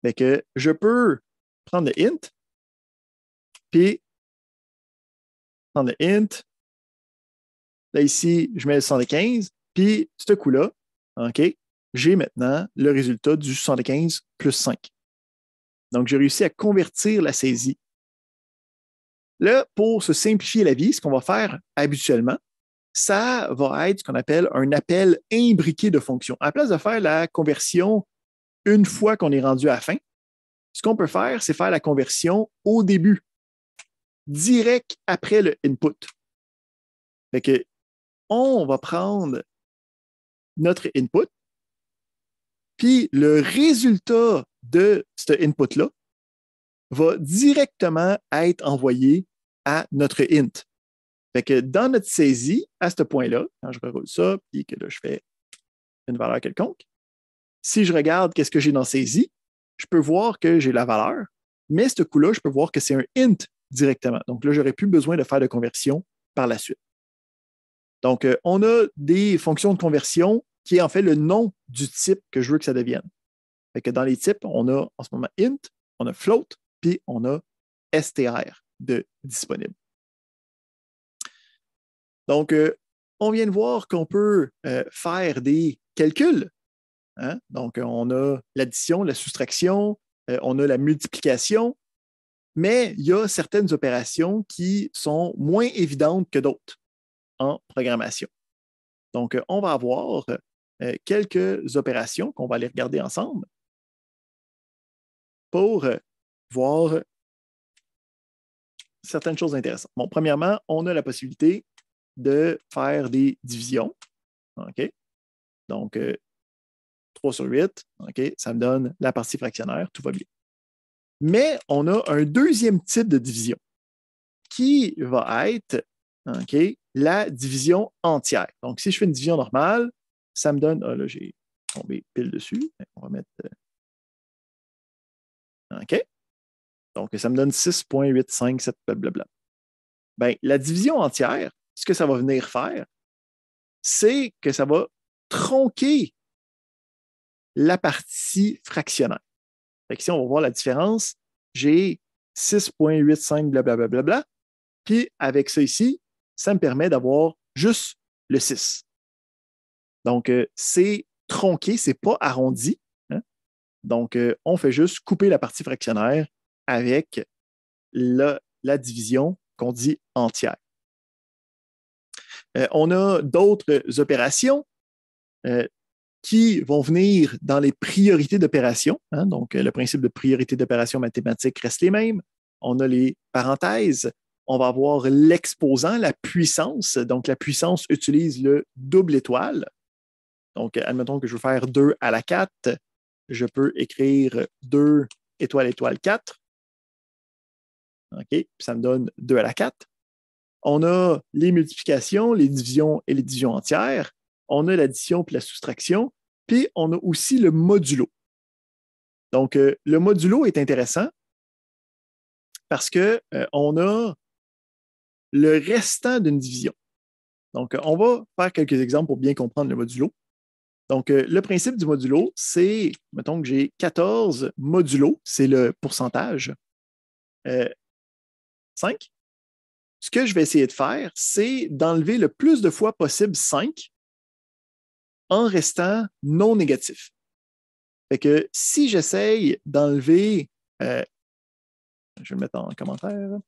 Fait que je peux prendre le int, puis prendre le int. Là, ici, je mets le 75, puis ce coup-là, OK, j'ai maintenant le résultat du 75 plus 5. Donc, j'ai réussi à convertir la saisie. Là, pour se simplifier la vie, ce qu'on va faire habituellement, ça va être ce qu'on appelle un appel imbriqué de fonctions. À la place de faire la conversion une fois qu'on est rendu à la fin, ce qu'on peut faire, c'est faire la conversion au début, direct après le input. Fait que, on va prendre notre input, puis le résultat de ce input-là va directement être envoyé à notre int. Fait que dans notre saisie, à ce point-là, quand je reroule ça, puis que là, je fais une valeur quelconque, si je regarde qu'est-ce que j'ai dans saisie, je peux voir que j'ai la valeur, mais ce coup-là, je peux voir que c'est un int directement. Donc là, je n'aurai plus besoin de faire de conversion par la suite. Donc, on a des fonctions de conversion qui est en fait le nom du type que je veux que ça devienne. Fait que dans les types, on a en ce moment int, on a float, puis on a str de disponible. Donc, on vient de voir qu'on peut faire des calculs. Hein? Donc, on a l'addition, la soustraction, on a la multiplication, mais il y a certaines opérations qui sont moins évidentes que d'autres en programmation. Donc, on va avoir quelques opérations qu'on va aller regarder ensemble pour voir certaines choses intéressantes. Bon, premièrement, on a la possibilité de faire des divisions. OK? Donc, 3 sur 8, OK, ça me donne la partie fractionnaire, tout va bien. Mais on a un deuxième type de division qui va être OK, la division entière. Donc, si je fais une division normale, ça me donne. Ah, là, j'ai tombé pile dessus. On va mettre. OK. Donc, ça me donne 6,857, blablabla. Bien, la division entière, ce que ça va venir faire, c'est que ça va tronquer la partie fractionnaire. Fait que si on va voir la différence, j'ai 6,85 blablabla. Puis avec ça ici, ça me permet d'avoir juste le 6. Donc, c'est tronqué, c'est pas arrondi. Hein? Donc, on fait juste couper la partie fractionnaire avec la division qu'on dit entière. On a d'autres opérations qui vont venir dans les priorités d'opération. Hein? Donc, le principe de priorité d'opération mathématique reste les mêmes. On a les parenthèses. On va avoir l'exposant, la puissance. Donc, la puissance utilise le double étoile. Donc, admettons que je veux faire 2 à la 4. Je peux écrire 2 étoile étoile 4. OK, puis ça me donne 2 à la 4. On a les multiplications, les divisions et les divisions entières. On a l'addition puis la soustraction. Puis, on a aussi le modulo. Donc, le modulo est intéressant parce qu'on a le restant d'une division. Donc, on va faire quelques exemples pour bien comprendre le modulo. Donc, le principe du modulo, c'est, mettons que j'ai 14 modulo, c'est le pourcentage, 5. Ce que je vais essayer de faire, c'est d'enlever le plus de fois possible 5 en restant non négatif. Fait que si j'essaye d'enlever, je vais le mettre en commentaire,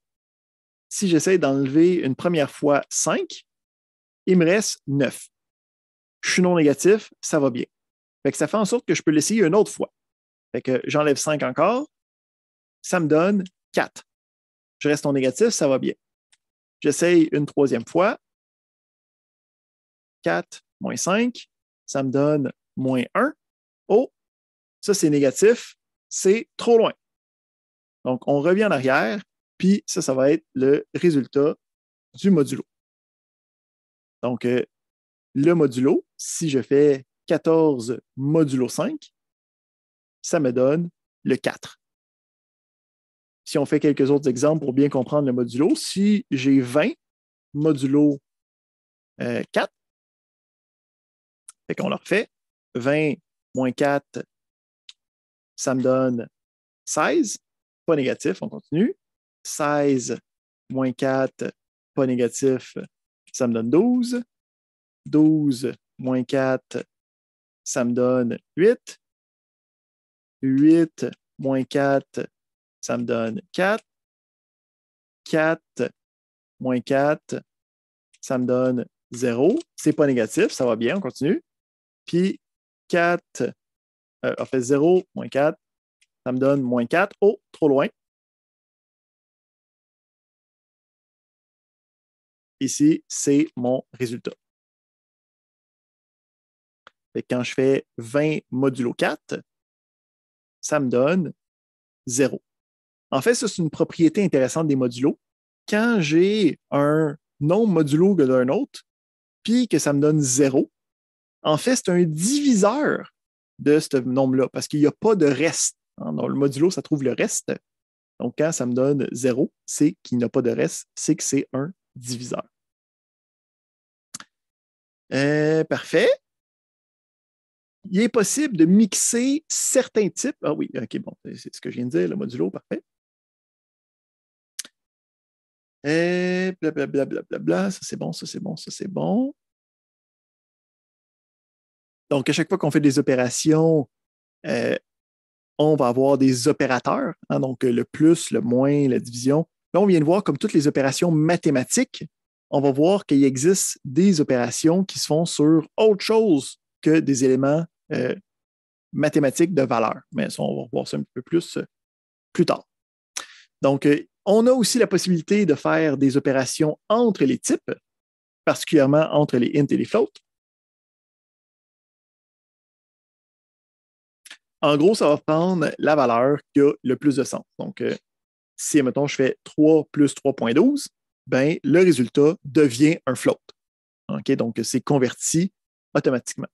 si j'essaye d'enlever une première fois 5, il me reste 9. Je suis non négatif, ça va bien. Fait que ça fait en sorte que je peux l'essayer une autre fois. Fait que j'enlève 5 encore, ça me donne 4. Je reste non négatif, ça va bien. J'essaye une troisième fois, 4 moins 5, ça me donne moins 1. Oh, ça c'est négatif, c'est trop loin. Donc, on revient en arrière, puis ça va être le résultat du modulo. Donc, le modulo, si je fais 14 modulo 5, ça me donne le 4. Si on fait quelques autres exemples pour bien comprendre le modulo, si j'ai 20 modulo 4, fait qu'on leur fait 20 moins 4, ça me donne 16, pas négatif, on continue. 16 moins 4, pas négatif, ça me donne 12. 12 moins 4, ça me donne 8. 8 moins 4, ça me donne 4. 4 moins 4, ça me donne 0. C'est pas négatif, ça va bien, on continue. Puis 4, en fait 0 moins 4, ça me donne moins 4. Oh, trop loin. Ici, c'est mon résultat. Et quand je fais 20 modulo 4, ça me donne 0. En fait, ça, c'est une propriété intéressante des modulos. Quand j'ai un nombre modulo d'un autre, puis que ça me donne 0, en fait, c'est un diviseur de ce nombre-là, parce qu'il n'y a pas de reste. Dans le modulo, ça trouve le reste. Donc, quand ça me donne 0, c'est qu'il n'y a pas de reste, c'est que c'est un diviseur. Parfait. Il est possible de mixer certains types. Ah oui, OK, bon, c'est ce que je viens de dire, le modulo, parfait. Blablabla, ça c'est bon, ça c'est bon, ça c'est bon. Donc, à chaque fois qu'on fait des opérations, on va avoir des opérateurs, hein, donc le plus, le moins, la division. Là, on vient de voir, comme toutes les opérations mathématiques, on va voir qu'il existe des opérations qui se font sur autre chose que des éléments mathématiques de valeur. Mais ça, on va voir ça un petit peu plus tard. Donc, on a aussi la possibilité de faire des opérations entre les types, particulièrement entre les int et les floats. En gros, ça va prendre la valeur qui a le plus de sens. Donc, si, mettons, je fais 3 plus 3,12, ben, le résultat devient un float. Okay? Donc, c'est converti automatiquement.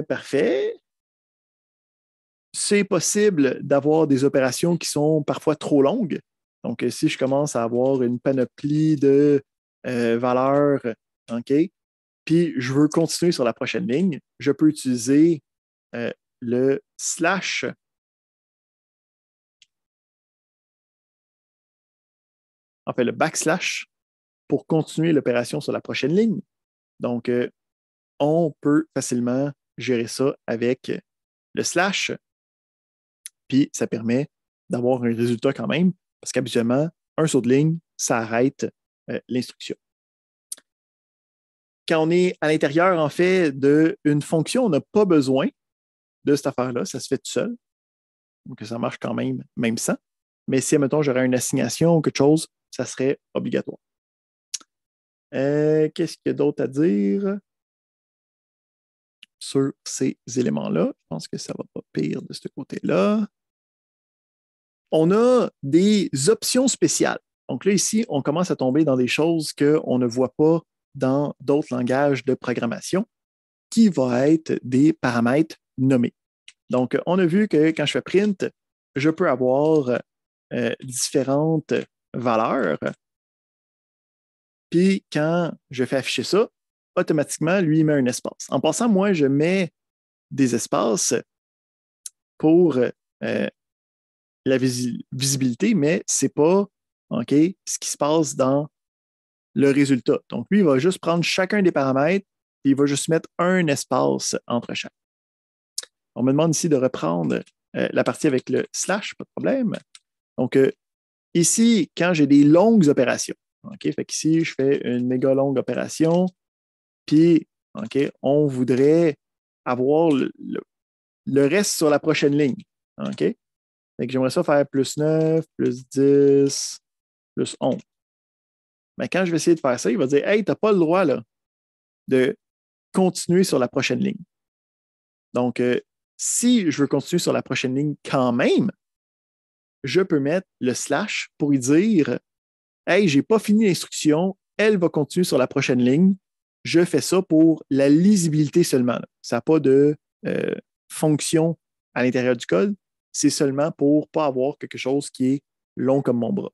Parfait. C'est possible d'avoir des opérations qui sont parfois trop longues. Donc, si je commence à avoir une panoplie de valeurs, OK, puis je veux continuer sur la prochaine ligne, je peux utiliser le slash. En fait, le backslash pour continuer l'opération sur la prochaine ligne. Donc, on peut facilement gérer ça avec le slash, puis ça permet d'avoir un résultat quand même, parce qu'habituellement, un saut de ligne, ça arrête l'instruction. Quand on est à l'intérieur, en fait, d'une fonction, on n'a pas besoin de cette affaire-là, ça se fait tout seul. Donc, ça marche quand même, même sans. Mais si, mettons, j'aurais une assignation ou quelque chose, ça serait obligatoire. Qu'est-ce qu'il y a d'autre à dire sur ces éléments-là? Je pense que ça ne va pas pire de ce côté-là. On a des options spéciales. Donc là, ici, on commence à tomber dans des choses qu'on ne voit pas dans d'autres langages de programmation, qui vont être des paramètres nommés. Donc, on a vu que quand je fais print, je peux avoir différentes valeurs. Puis, quand je fais afficher ça, automatiquement, lui, il met un espace. En passant, moi, je mets des espaces pour la visibilité, mais ce n'est pas ce qui se passe dans le résultat. Donc, lui, il va juste prendre chacun des paramètres et il va juste mettre un espace entre chaque. On me demande ici de reprendre la partie avec le slash, pas de problème. Donc, ici, quand j'ai des longues opérations, fait qu'ici, je fais une méga longue opération, puis on voudrait avoir le reste sur la prochaine ligne. Fait que j'aimerais ça faire plus 9, plus 10, plus 11. Mais quand je vais essayer de faire ça, il va dire hey, tu n'as pas le droit là, de continuer sur la prochaine ligne. Donc, si je veux continuer sur la prochaine ligne quand même, je peux mettre le slash pour y dire hey, je n'ai pas fini l'instruction, elle va continuer sur la prochaine ligne. Je fais ça pour la lisibilité seulement. Là. Ça n'a pas de fonction à l'intérieur du code. C'est seulement pour ne pas avoir quelque chose qui est long comme mon bras.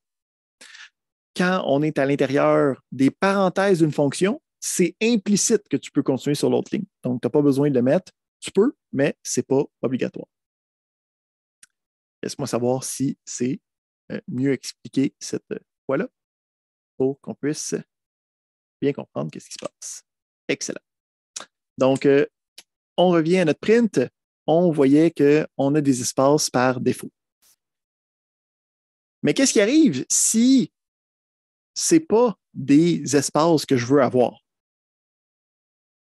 Quand on est à l'intérieur des parenthèses d'une fonction, c'est implicite que tu peux continuer sur l'autre ligne. Donc, tu n'as pas besoin de le mettre. Tu peux, mais ce n'est pas obligatoire. Laisse-moi savoir si c'est mieux expliqué cette fois-là pour qu'on puisse bien comprendre ce qui se passe. Excellent. Donc, on revient à notre print. on voyait qu'on a des espaces par défaut. Mais qu'est-ce qui arrive si ce n'est pas des espaces que je veux avoir?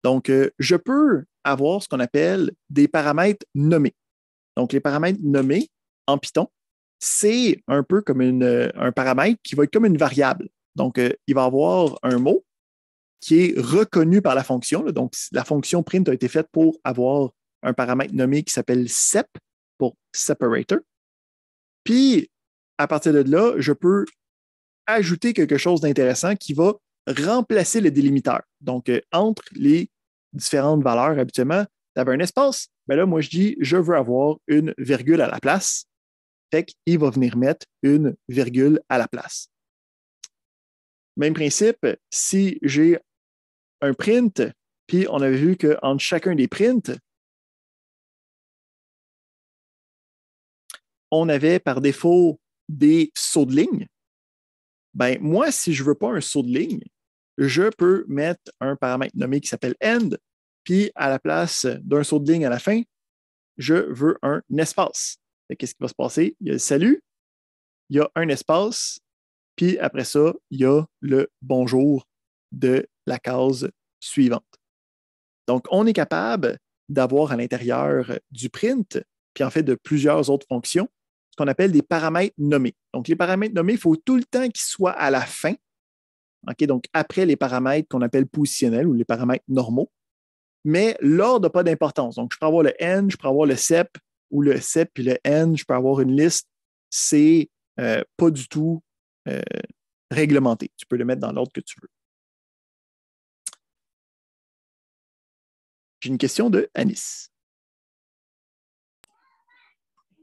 Donc, je peux avoir ce qu'on appelle des paramètres nommés. Donc, les paramètres nommés en Python, c'est un peu comme un paramètre qui va être comme une variable. Donc, il va avoir un mot qui est reconnu par la fonction. Là. Donc, la fonction print a été faite pour avoir un paramètre nommé qui s'appelle sep pour separator. Puis, à partir de là, je peux ajouter quelque chose d'intéressant qui va remplacer le délimiteur. Donc, entre les différentes valeurs, habituellement, tu avais un espace. Ben là, moi, je dis, je veux avoir une virgule à la place. Fait qu'il va venir mettre une virgule à la place. Même principe, si j'ai un print, puis on avait vu qu'entre chacun des prints, on avait par défaut des sauts de ligne. Ben, moi, si je ne veux pas un saut de ligne, je peux mettre un paramètre nommé qui s'appelle end, puis à la place d'un saut de ligne à la fin, je veux un espace. Qu'est-ce qui va se passer? Il y a le salut, il y a un espace, puis après ça, il y a le bonjour de la case suivante. Donc, on est capable d'avoir à l'intérieur du print, puis en fait de plusieurs autres fonctions, ce qu'on appelle des paramètres nommés. Donc, les paramètres nommés, il faut tout le temps qu'ils soient à la fin. Okay, donc, après les paramètres qu'on appelle positionnels ou les paramètres normaux. Mais l'ordre n'a pas d'importance. Donc, je peux avoir le n, je peux avoir le sep ou le sep puis le n, je peux avoir une liste. C'est pas du tout réglementé. Tu peux le mettre dans l'ordre que tu veux. J'ai une question de Anis.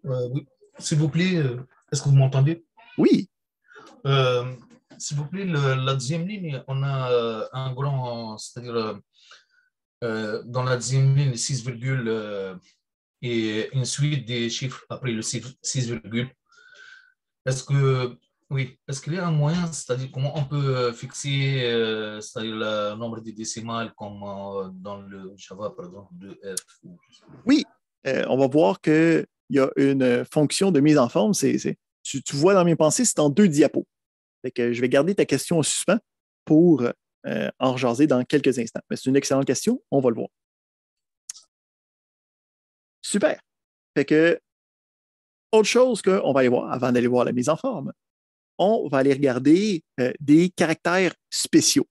Oui, s'il vous plaît, est-ce que vous m'entendez? Oui. S'il vous plaît, la deuxième ligne, on a un grand, c'est-à-dire dans la deuxième ligne, 6, et une suite des chiffres après le 6, Est-ce que, oui, est-ce qu'il y a un moyen, c'est-à-dire comment on peut fixer, c'est-à-dire le nombre de décimales comme dans le Java, par exemple, de F? Oui, on va voir qu'il y a une fonction de mise en forme. Tu vois dans mes pensées, c'est en 2 diapos. Fait que je vais garder ta question en suspens pour en rejaser dans quelques instants. Mais c'est une excellente question, on va le voir. Super. Fait que, autre chose qu'on va aller voir avant d'aller voir la mise en forme, on va aller regarder des caractères spéciaux.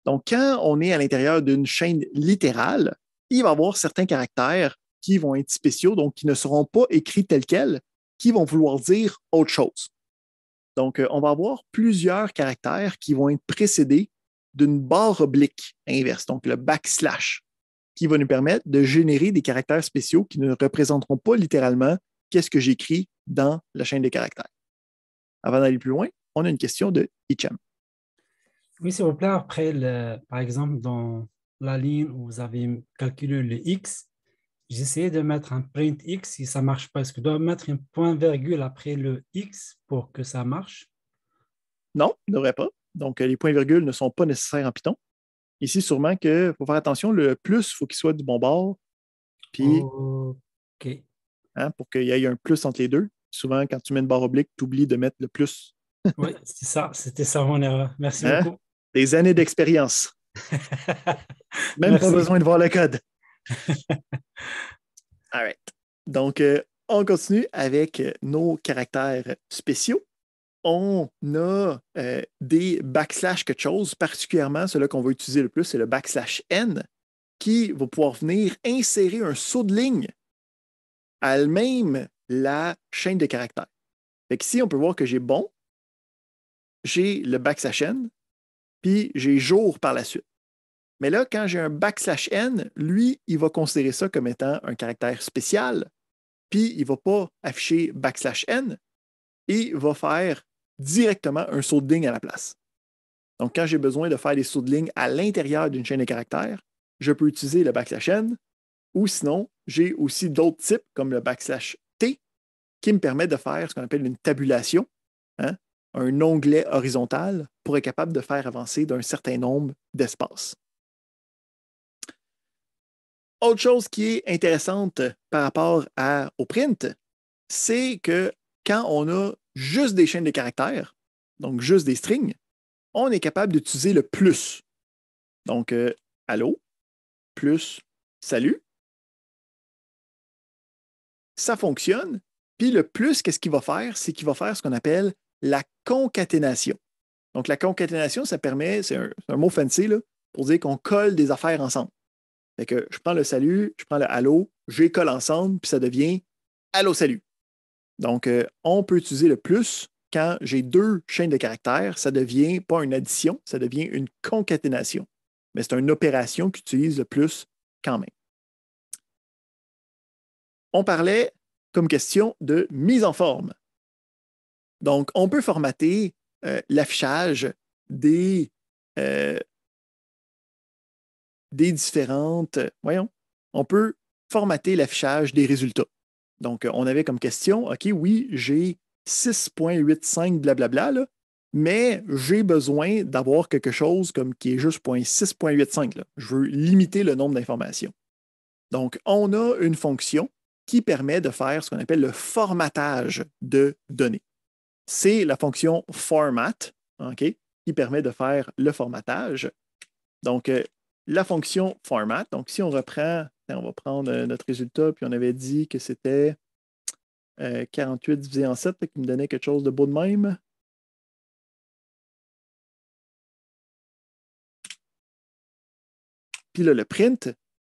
Donc, quand on est à l'intérieur d'une chaîne littérale, il va y avoir certains caractères qui vont être spéciaux, donc qui ne seront pas écrits tels quels, qui vont vouloir dire autre chose. Donc, on va avoir plusieurs caractères qui vont être précédés d'une barre oblique inverse, donc le backslash, qui va nous permettre de générer des caractères spéciaux qui ne représenteront pas littéralement qu'est-ce que j'écris dans la chaîne de caractères. Avant d'aller plus loin, on a une question de Hicham. Oui, s'il vous plaît, après, par exemple, dans la ligne où vous avez calculé le X, j'ai essayé de mettre un print X et ça ne marche pas. Est-ce que je dois mettre un point-virgule après le X pour que ça marche? Non, il ne devrait pas. Donc, les points-virgules ne sont pas nécessaires en Python. Ici, sûrement qu'il faut faire attention, le plus, il faut qu'il soit du bon bord. Puis, OK. hein, pour qu'il y ait un plus entre les deux. Souvent, quand tu mets une barre oblique, tu oublies de mettre le plus. Oui, c'est ça. C'était ça mon erreur. Merci Hein? beaucoup. Des années d'expérience. Même pas Merci. besoin de voir le code. All right. Donc, on continue avec nos caractères spéciaux. On a des backslash quelque chose, particulièrement celui qu'on va utiliser le plus, c'est le backslash n, qui va pouvoir venir insérer un saut de ligne à elle-même la chaîne de caractères. Fait qu'ici, on peut voir que j'ai bon, j'ai le backslash n, puis j'ai jour par la suite. Mais là, quand j'ai un backslash n, lui, il va considérer ça comme étant un caractère spécial, puis il ne va pas afficher backslash n, et il va faire directement un saut de ligne à la place. Donc, quand j'ai besoin de faire des sauts de ligne à l'intérieur d'une chaîne de caractères, je peux utiliser le backslash n, ou sinon, j'ai aussi d'autres types, comme le backslash t, qui me permet de faire ce qu'on appelle une tabulation, hein, un onglet horizontal pour être capable de faire avancer d'un certain nombre d'espaces. Autre chose qui est intéressante par rapport au print, c'est que quand on a juste des chaînes de caractères, donc juste des strings, on est capable d'utiliser le plus. Donc, allô, plus salut. Ça fonctionne. Puis le plus, qu'est-ce qu'il va faire? C'est qu'il va faire ce qu'on appelle la concaténation. Donc, la concaténation, ça permet, c'est un mot fancy là, pour dire qu'on colle des affaires ensemble. Fait que je prends le salut, je prends le allô, je les colle ensemble, puis ça devient allô, salut. Donc, on peut utiliser le plus quand j'ai deux chaînes de caractères. Ça devient pas une addition, ça devient une concaténation. Mais c'est une opération qui utilise le plus quand même. On parlait comme question de mise en forme. Donc, on peut formater l'affichage des différentes. Voyons, on peut formater l'affichage des résultats. Donc, on avait comme question, OK, oui, j'ai 6.85 blablabla, là, mais j'ai besoin d'avoir quelque chose comme qui est juste 6.85. Là. Je veux limiter le nombre d'informations. Donc, on a une fonction qui permet de faire ce qu'on appelle le formatage de données. C'est la fonction format, OK, qui permet de faire le formatage. Donc, la fonction format, donc si on reprend, on va prendre notre résultat, puis on avait dit que c'était 48 divisé en 7, qui me donnait quelque chose de beau de même. Puis là, le print,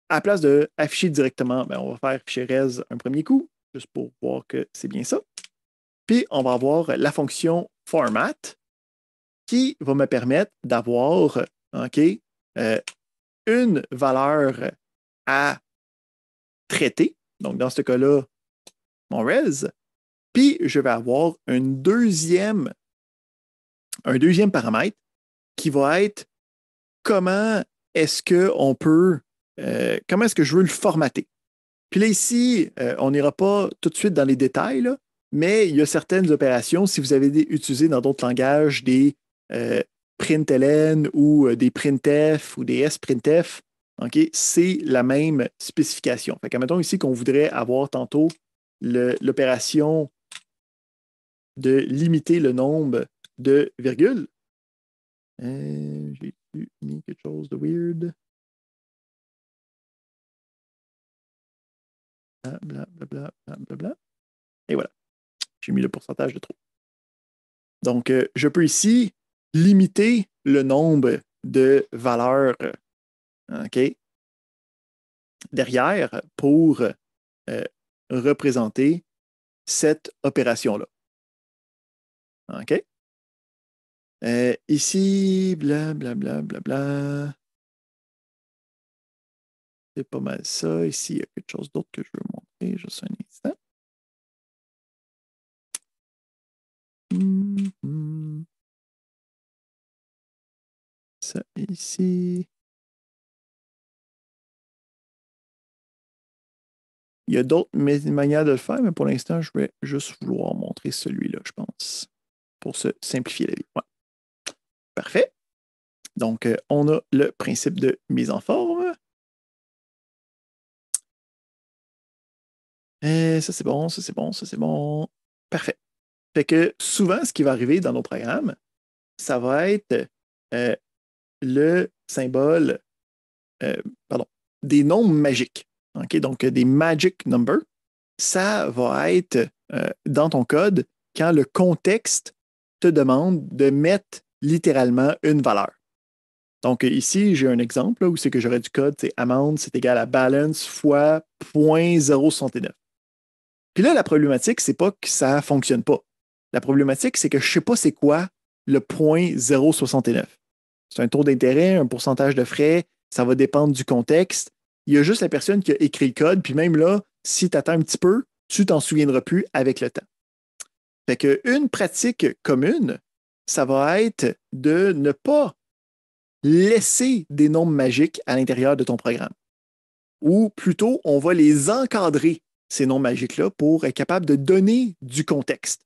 à la place d'afficher directement, ben, on va faire afficher res un premier coup, juste pour voir que c'est bien ça. Puis, on va avoir la fonction format qui va me permettre d'avoir une valeur à traiter. Donc, dans ce cas-là, mon res. Puis, je vais avoir un deuxième paramètre qui va être comment est-ce que je veux le formater. Puis là, ici, on n'ira pas tout de suite dans les détails, là, mais il y a certaines opérations, si vous avez utilisé dans d'autres langages des println ou des printf ou des sprintf, okay, c'est la même spécification. Fait que, mettons ici qu'on voudrait avoir tantôt l'opération de limiter le nombre de virgules. J'ai mis quelque chose de weird. Blablabla, blablabla. Et voilà. J'ai mis le pourcentage de trop. Donc, je peux ici limiter le nombre de valeurs derrière pour représenter cette opération-là. OK? Ici, blablabla, bla. C'est pas mal ça. Ici, il y a quelque chose d'autre que je veux montrer. Juste un instant. Ça ici. Il y a d'autres manières de le faire, mais pour l'instant, je vais juste vouloir montrer celui-là, je pense, pour se simplifier la vie. Ouais. Parfait. Donc, on a le principe de mise en forme. Ça, c'est bon, ça, c'est bon, ça, c'est bon. Parfait. Fait que souvent, ce qui va arriver dans nos programmes, ça va être le symbole, des nombres magiques. Okay? Donc, des magic numbers. Ça va être dans ton code quand le contexte te demande de mettre littéralement une valeur. Donc, ici, j'ai un exemple là, où c'est que j'aurais du code, c'est amount, c'est égal à balance fois 0.069. Puis là, la problématique, c'est pas que ça ne fonctionne pas. La problématique, c'est que je ne sais pas c'est quoi le 0.069. C'est un taux d'intérêt, un pourcentage de frais, ça va dépendre du contexte. Il y a juste la personne qui a écrit le code, puis même là, si tu attends un petit peu, tu t'en souviendras plus avec le temps. Fait qu'une pratique commune, ça va être de ne pas laisser des nombres magiques à l'intérieur de ton programme. Ou plutôt, on va les encadrer, ces nombres magiques-là, pour être capable de donner du contexte.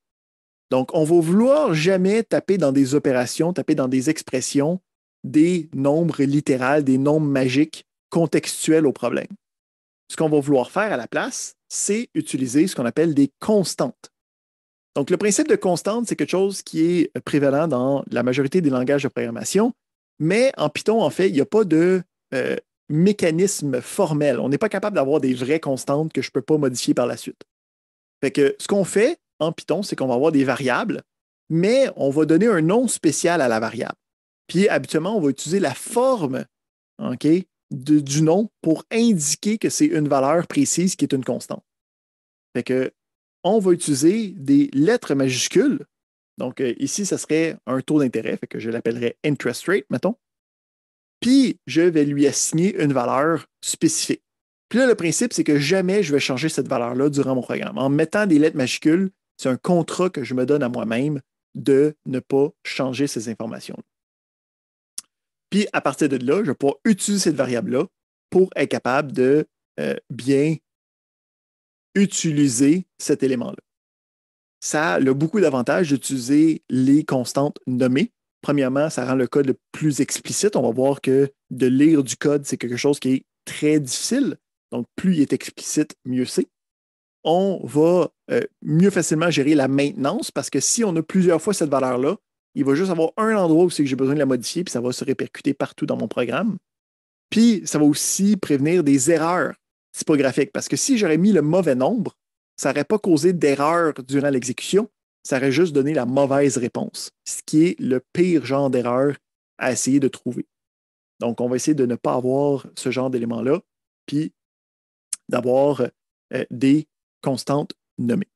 Donc, on va vouloir jamais taper dans des opérations, taper dans des expressions, des nombres littérales, des nombres magiques contextuels au problème. ce qu'on va vouloir faire à la place, c'est utiliser ce qu'on appelle des constantes. Donc, le principe de constante, c'est quelque chose qui est prévalent dans la majorité des langages de programmation, mais en Python, en fait, il n'y a pas de mécanisme formel. On n'est pas capable d'avoir des vraies constantes que je ne peux pas modifier par la suite. Fait que ce qu'on fait en Python, c'est qu'on va avoir des variables, mais on va donner un nom spécial à la variable. Puis, habituellement, on va utiliser la forme, OK, du nom pour indiquer que c'est une valeur précise qui est une constante. Fait que, on va utiliser des lettres majuscules. Donc, ici, ce serait un taux d'intérêt, fait que je l'appellerais interest rate, mettons. Puis, je vais lui assigner une valeur spécifique. Puis là, le principe, c'est que jamais je vais changer cette valeur-là durant mon programme. En mettant des lettres majuscules, c'est un contrat que je me donne à moi-même de ne pas changer ces informations-là. Puis, à partir de là, je vais pouvoir utiliser cette variable-là pour être capable de bien utiliser cet élément-là. Ça a beaucoup d'avantages d'utiliser les constantes nommées. Premièrement, ça rend le code plus explicite. On va voir que de lire du code, c'est quelque chose qui est très difficile. Donc, plus il est explicite, mieux c'est. On va mieux facilement gérer la maintenance parce que si on a plusieurs fois cette valeur-là, il va juste avoir un endroit où c'est que j'ai besoin de la modifier, puis ça va se répercuter partout dans mon programme. Puis, ça va aussi prévenir des erreurs typographiques parce que si j'aurais mis le mauvais nombre, ça n'aurait pas causé d'erreur durant l'exécution, ça aurait juste donné la mauvaise réponse, ce qui est le pire genre d'erreur à essayer de trouver. Donc, on va essayer de ne pas avoir ce genre d'éléments-là, puis d'avoir des constantes nommées.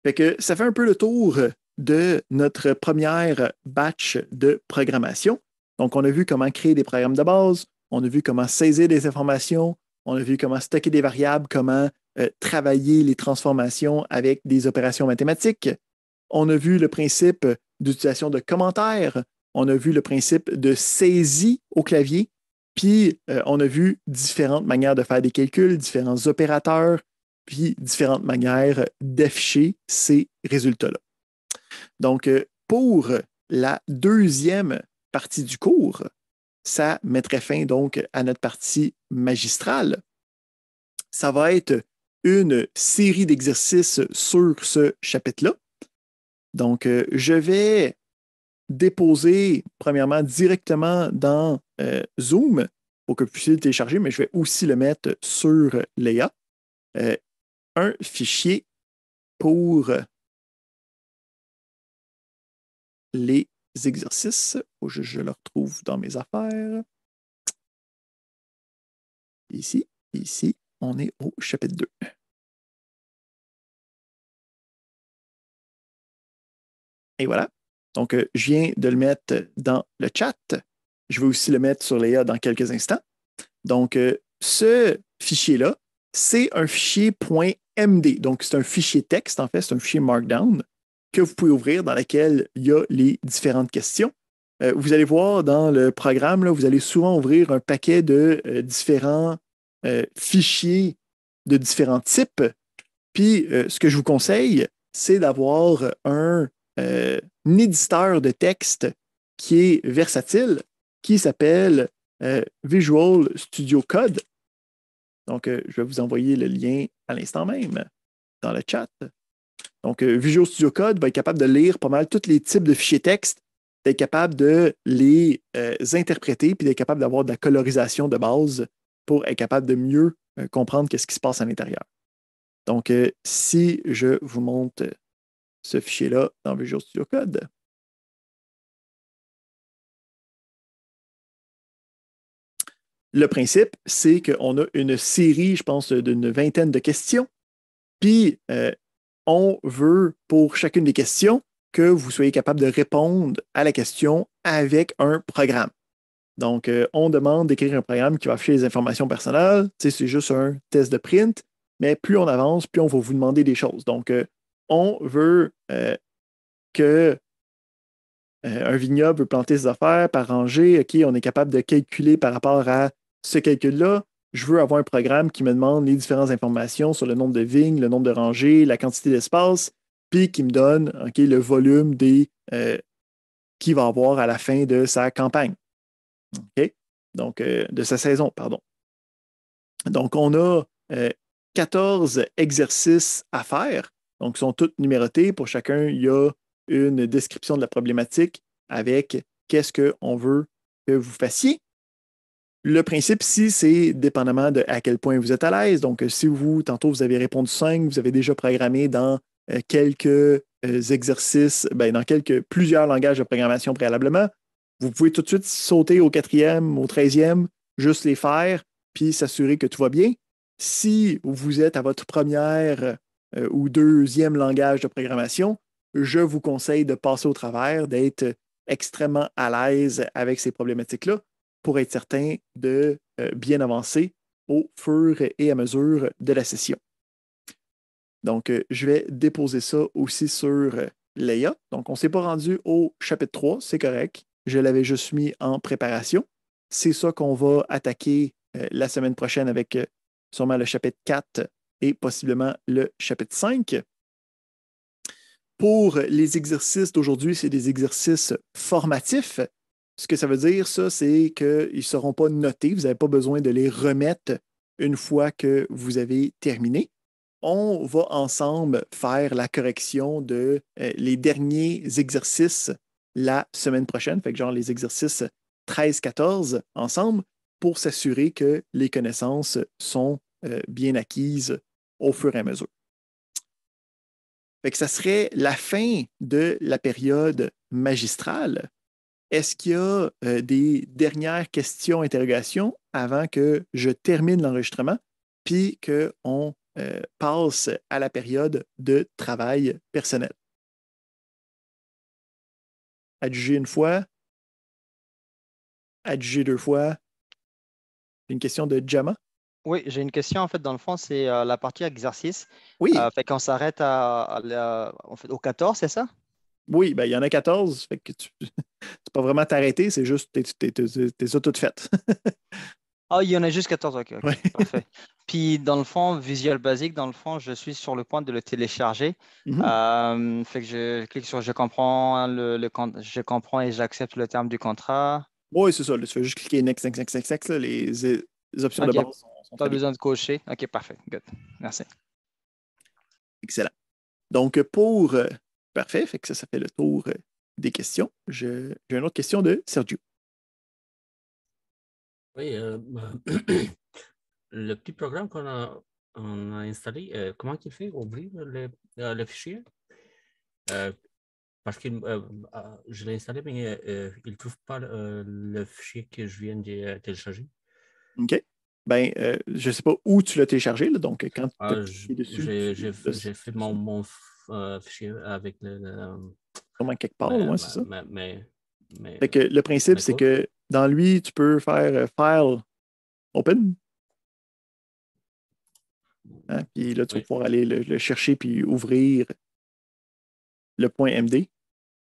Fait que ça fait un peu le tour de notre première batch de programmation. Donc, on a vu comment créer des programmes de base, on a vu comment saisir des informations, on a vu comment stocker des variables, comment travailler les transformations avec des opérations mathématiques. On a vu le principe d'utilisation de commentaires, on a vu le principe de saisie au clavier, puis on a vu différentes manières de faire des calculs, différents opérateurs, puis différentes manières d'afficher ces résultats-là. Donc, pour la deuxième partie du cours, ça mettrait fin donc à notre partie magistrale. Ça va être une série d'exercices sur ce chapitre-là. Donc, je vais déposer, premièrement, directement dans Zoom pour que vous puissiez le télécharger, mais je vais aussi le mettre sur Léa. Un fichier pour les exercices. Je le retrouve dans mes affaires. Ici, on est au chapitre 2. Et voilà. Donc, je viens de le mettre dans le chat. Je vais aussi le mettre sur Léa dans quelques instants. Donc, ce fichier-là, c'est un fichier .md. Donc, c'est un fichier texte, en fait, c'est un fichier Markdown que vous pouvez ouvrir dans lequel il y a les différentes questions. Vous allez voir dans le programme, là, vous allez souvent ouvrir un paquet de différents fichiers de différents types. Puis, ce que je vous conseille, c'est d'avoir un éditeur de texte qui est versatile, qui s'appelle Visual Studio Code. Donc, je vais vous envoyer le lien à l'instant même dans le chat. Donc, Visual Studio Code va être capable de lire pas mal tous les types de fichiers texte, d'être capable de les interpréter, puis d'être capable d'avoir de la colorisation de base pour être capable de mieux comprendre ce qui se passe à l'intérieur. Donc, si je vous montre ce fichier-là dans Visual Studio Code, le principe, c'est qu'on a une série, je pense, d'une vingtaine de questions. Puis, on veut, pour chacune des questions, que vous soyez capable de répondre à la question avec un programme. Donc, on demande d'écrire un programme qui va afficher les informations personnelles. Tu sais, c'est juste un test de print, mais plus on avance, plus on va vous demander des choses. Donc, on veut que un vignoble veut planter ses affaires par rangée. OK, on est capable de calculer par rapport à ce calcul-là. Je veux avoir un programme qui me demande les différentes informations sur le nombre de vignes, le nombre de rangées, la quantité d'espace, puis qui me donne le volume qu'il va avoir à la fin de sa campagne. OK? Donc, de sa saison, pardon. Donc, on a 14 exercices à faire. Donc, ils sont tous numérotés. Pour chacun, il y a une description de la problématique avec qu'est-ce qu'on veut que vous fassiez. Le principe ici, c'est dépendamment de à quel point vous êtes à l'aise. Donc, si vous, tantôt, vous avez répondu 5, vous avez déjà programmé dans quelques exercices, dans plusieurs langages de programmation préalablement, vous pouvez tout de suite sauter au 4e, au 13e, juste les faire, puis s'assurer que tout va bien. Si vous êtes à votre première ou deuxième langage de programmation, je vous conseille de passer au travers, d'être extrêmement à l'aise avec ces problématiques-là pour être certain de bien avancer au fur et à mesure de la session. Donc, je vais déposer ça aussi sur Leia. Donc, on ne s'est pas rendu au chapitre 3, c'est correct. Je l'avais juste mis en préparation. C'est ça qu'on va attaquer la semaine prochaine avec sûrement le chapitre 4 et possiblement le chapitre 5. Pour les exercices d'aujourd'hui, c'est des exercices formatifs. Ce que ça veut dire, ça, c'est qu'ils ne seront pas notés. Vous n'avez pas besoin de les remettre une fois que vous avez terminé. On va ensemble faire la correction de les derniers exercices la semaine prochaine, fait que genre les exercices 13-14 ensemble pour s'assurer que les connaissances sont bien acquises au fur et à mesure. Fait que ça serait la fin de la période magistrale. Est-ce qu'il y a des dernières questions, interrogations avant que je termine l'enregistrement puis qu'on passe à la période de travail personnel? Adjuger une fois, adjuger 2 fois. Une question de Jama? Oui, j'ai une question. En fait, dans le fond, c'est la partie exercice. Oui, Fait qu'on s'arrête en fait, au 14, c'est ça? oui, il y en a 14. Fait que tu ne peux pas vraiment t'arrêter, c'est juste t'es ça toute faite. Ah, il y en a juste 14. Ok, Ouais. parfait. Puis, dans le fond, Visual Basic, dans le fond, je suis sur le point de le télécharger. Fait que je clique sur je comprends, je comprends et j'accepte le terme du contrat. Oui, c'est ça. Là, tu fais juste cliquer next, next, next, next, next. Là, les options de Ok, base sont pas très bien. besoin de cocher. Ok, parfait. Good. Merci. Excellent. Donc, parfait, fait que ça fait le tour des questions. J'ai une autre question de Sergio. Oui, le petit programme on a installé, comment il fait ouvrir le fichier? Parce que je l'ai installé, mais il ne trouve pas le fichier que je viens de télécharger. OK. Je ne sais pas où tu l'as téléchargé, là, donc quand tu as cliqué dessus, j'ai fait mon fichier avec sûrement quelque part, ouais, c'est ça. Fait que le principe, c'est quoi? que dans lui, tu peux faire File Open. Hein, puis là, tu vas pouvoir aller le chercher puis ouvrir le point MD.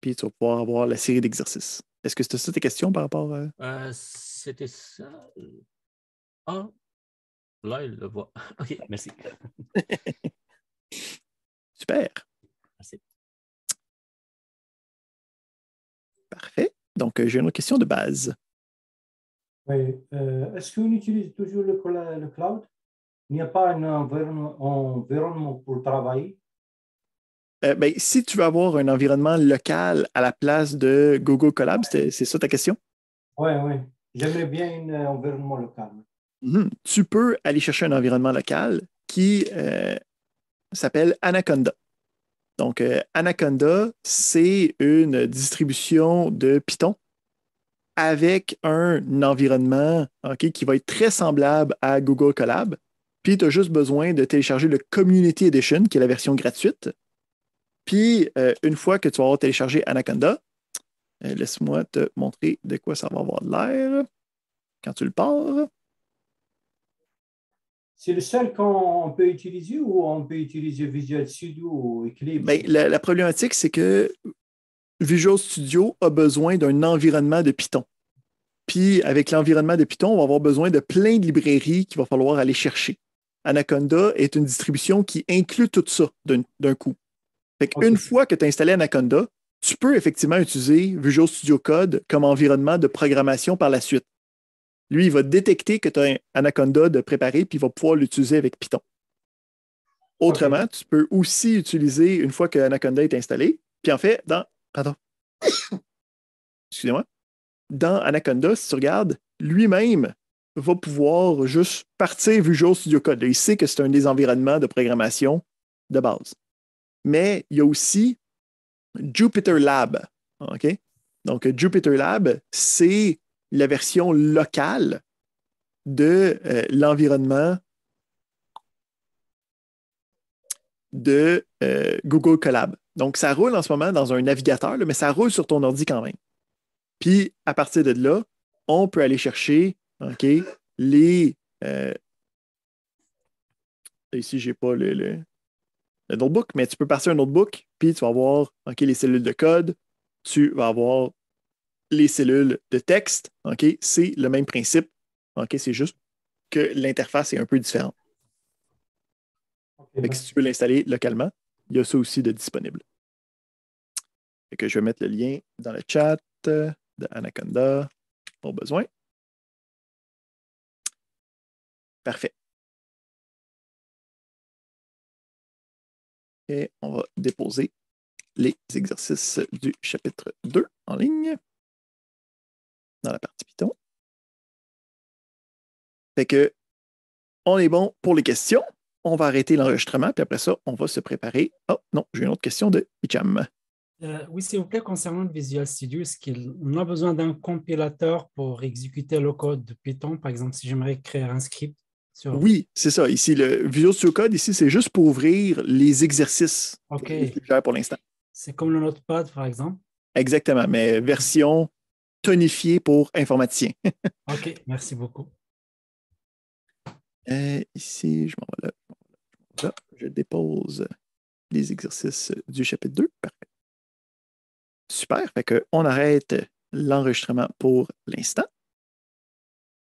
Puis tu vas pouvoir avoir la série d'exercices. Est-ce que c'était ça tes questions par rapport à... C'était ça. Ah, là, il le voit. OK, merci. Super. Merci. Parfait. Donc, j'ai une autre question de base. Oui. Est-ce qu'on utilise toujours le cloud? Il n'y a pas un environnement pour travailler? Si tu veux avoir un environnement local à la place de Google Colab, c'est ça ta question? Oui, oui. J'aimerais bien un environnement local. Tu peux aller chercher un environnement local qui s'appelle Anaconda. Donc, Anaconda, c'est une distribution de Python avec un environnement qui va être très semblable à Google Colab. Puis, tu as juste besoin de télécharger le Community Edition, qui est la version gratuite. Puis, une fois que tu vas avoir téléchargé Anaconda, laisse-moi te montrer de quoi ça va avoir de l'air quand tu le pars. C'est le seul qu'on peut utiliser ou on peut utiliser Visual Studio ou Eclipse? La problématique, c'est que Visual Studio a besoin d'un environnement de Python. Puis, avec l'environnement de Python, on va avoir besoin de plein de librairies qu'il va falloir aller chercher. Anaconda est une distribution qui inclut tout ça d'un coup. Fait qu'une fois que tu as installé Anaconda, tu peux effectivement utiliser Visual Studio Code comme environnement de programmation par la suite. Lui, il va détecter que tu as un Anaconda de préparé, puis il va pouvoir l'utiliser avec Python. Autrement, tu peux aussi utiliser une fois que Anaconda est installé. Puis en fait, pardon. Excusez-moi. Dans Anaconda, si tu regardes, lui-même va pouvoir juste partir Visual Studio Code. Il sait que c'est un des environnements de programmation de base. Mais il y a aussi Jupyter Lab. OK? Donc, Jupyter Lab, c'est la version locale de l'environnement de Google Colab. Donc, ça roule en ce moment dans un navigateur, là, mais ça roule sur ton ordi quand même. Puis, à partir de là, on peut aller chercher les... ici, je n'ai pas le notebook, mais tu peux partir un notebook, puis tu vas avoir les cellules de code, tu vas avoir les cellules de texte. C'est le même principe. C'est juste que l'interface est un peu différente. Fait que si tu veux l'installer localement, il y a ça aussi de disponible. Fait que je vais mettre le lien dans le chat de Anaconda au besoin. Parfait. Et on va déposer les exercices du chapitre 2 en ligne dans la partie Python. Fait que on est bon pour les questions. On va arrêter l'enregistrement, puis après ça, on va se préparer. Oh non, j'ai une autre question de Hicham. Oui, s'il vous plaît, concernant le Visual Studio, est-ce qu'on a besoin d'un compilateur pour exécuter le code de Python? Par exemple, si j'aimerais créer un script sur... Oui, c'est ça. Ici, le Visual Studio Code, ici, c'est juste pour ouvrir les exercices que je gère pour l'instant. C'est comme le Notepad, par exemple? Exactement, mais version tonifiée pour informaticiens. OK, merci beaucoup. Ici, je m'en vais là. Je dépose les exercices du chapitre 2. Parfait. Super. Fait qu'on arrête l'enregistrement pour l'instant.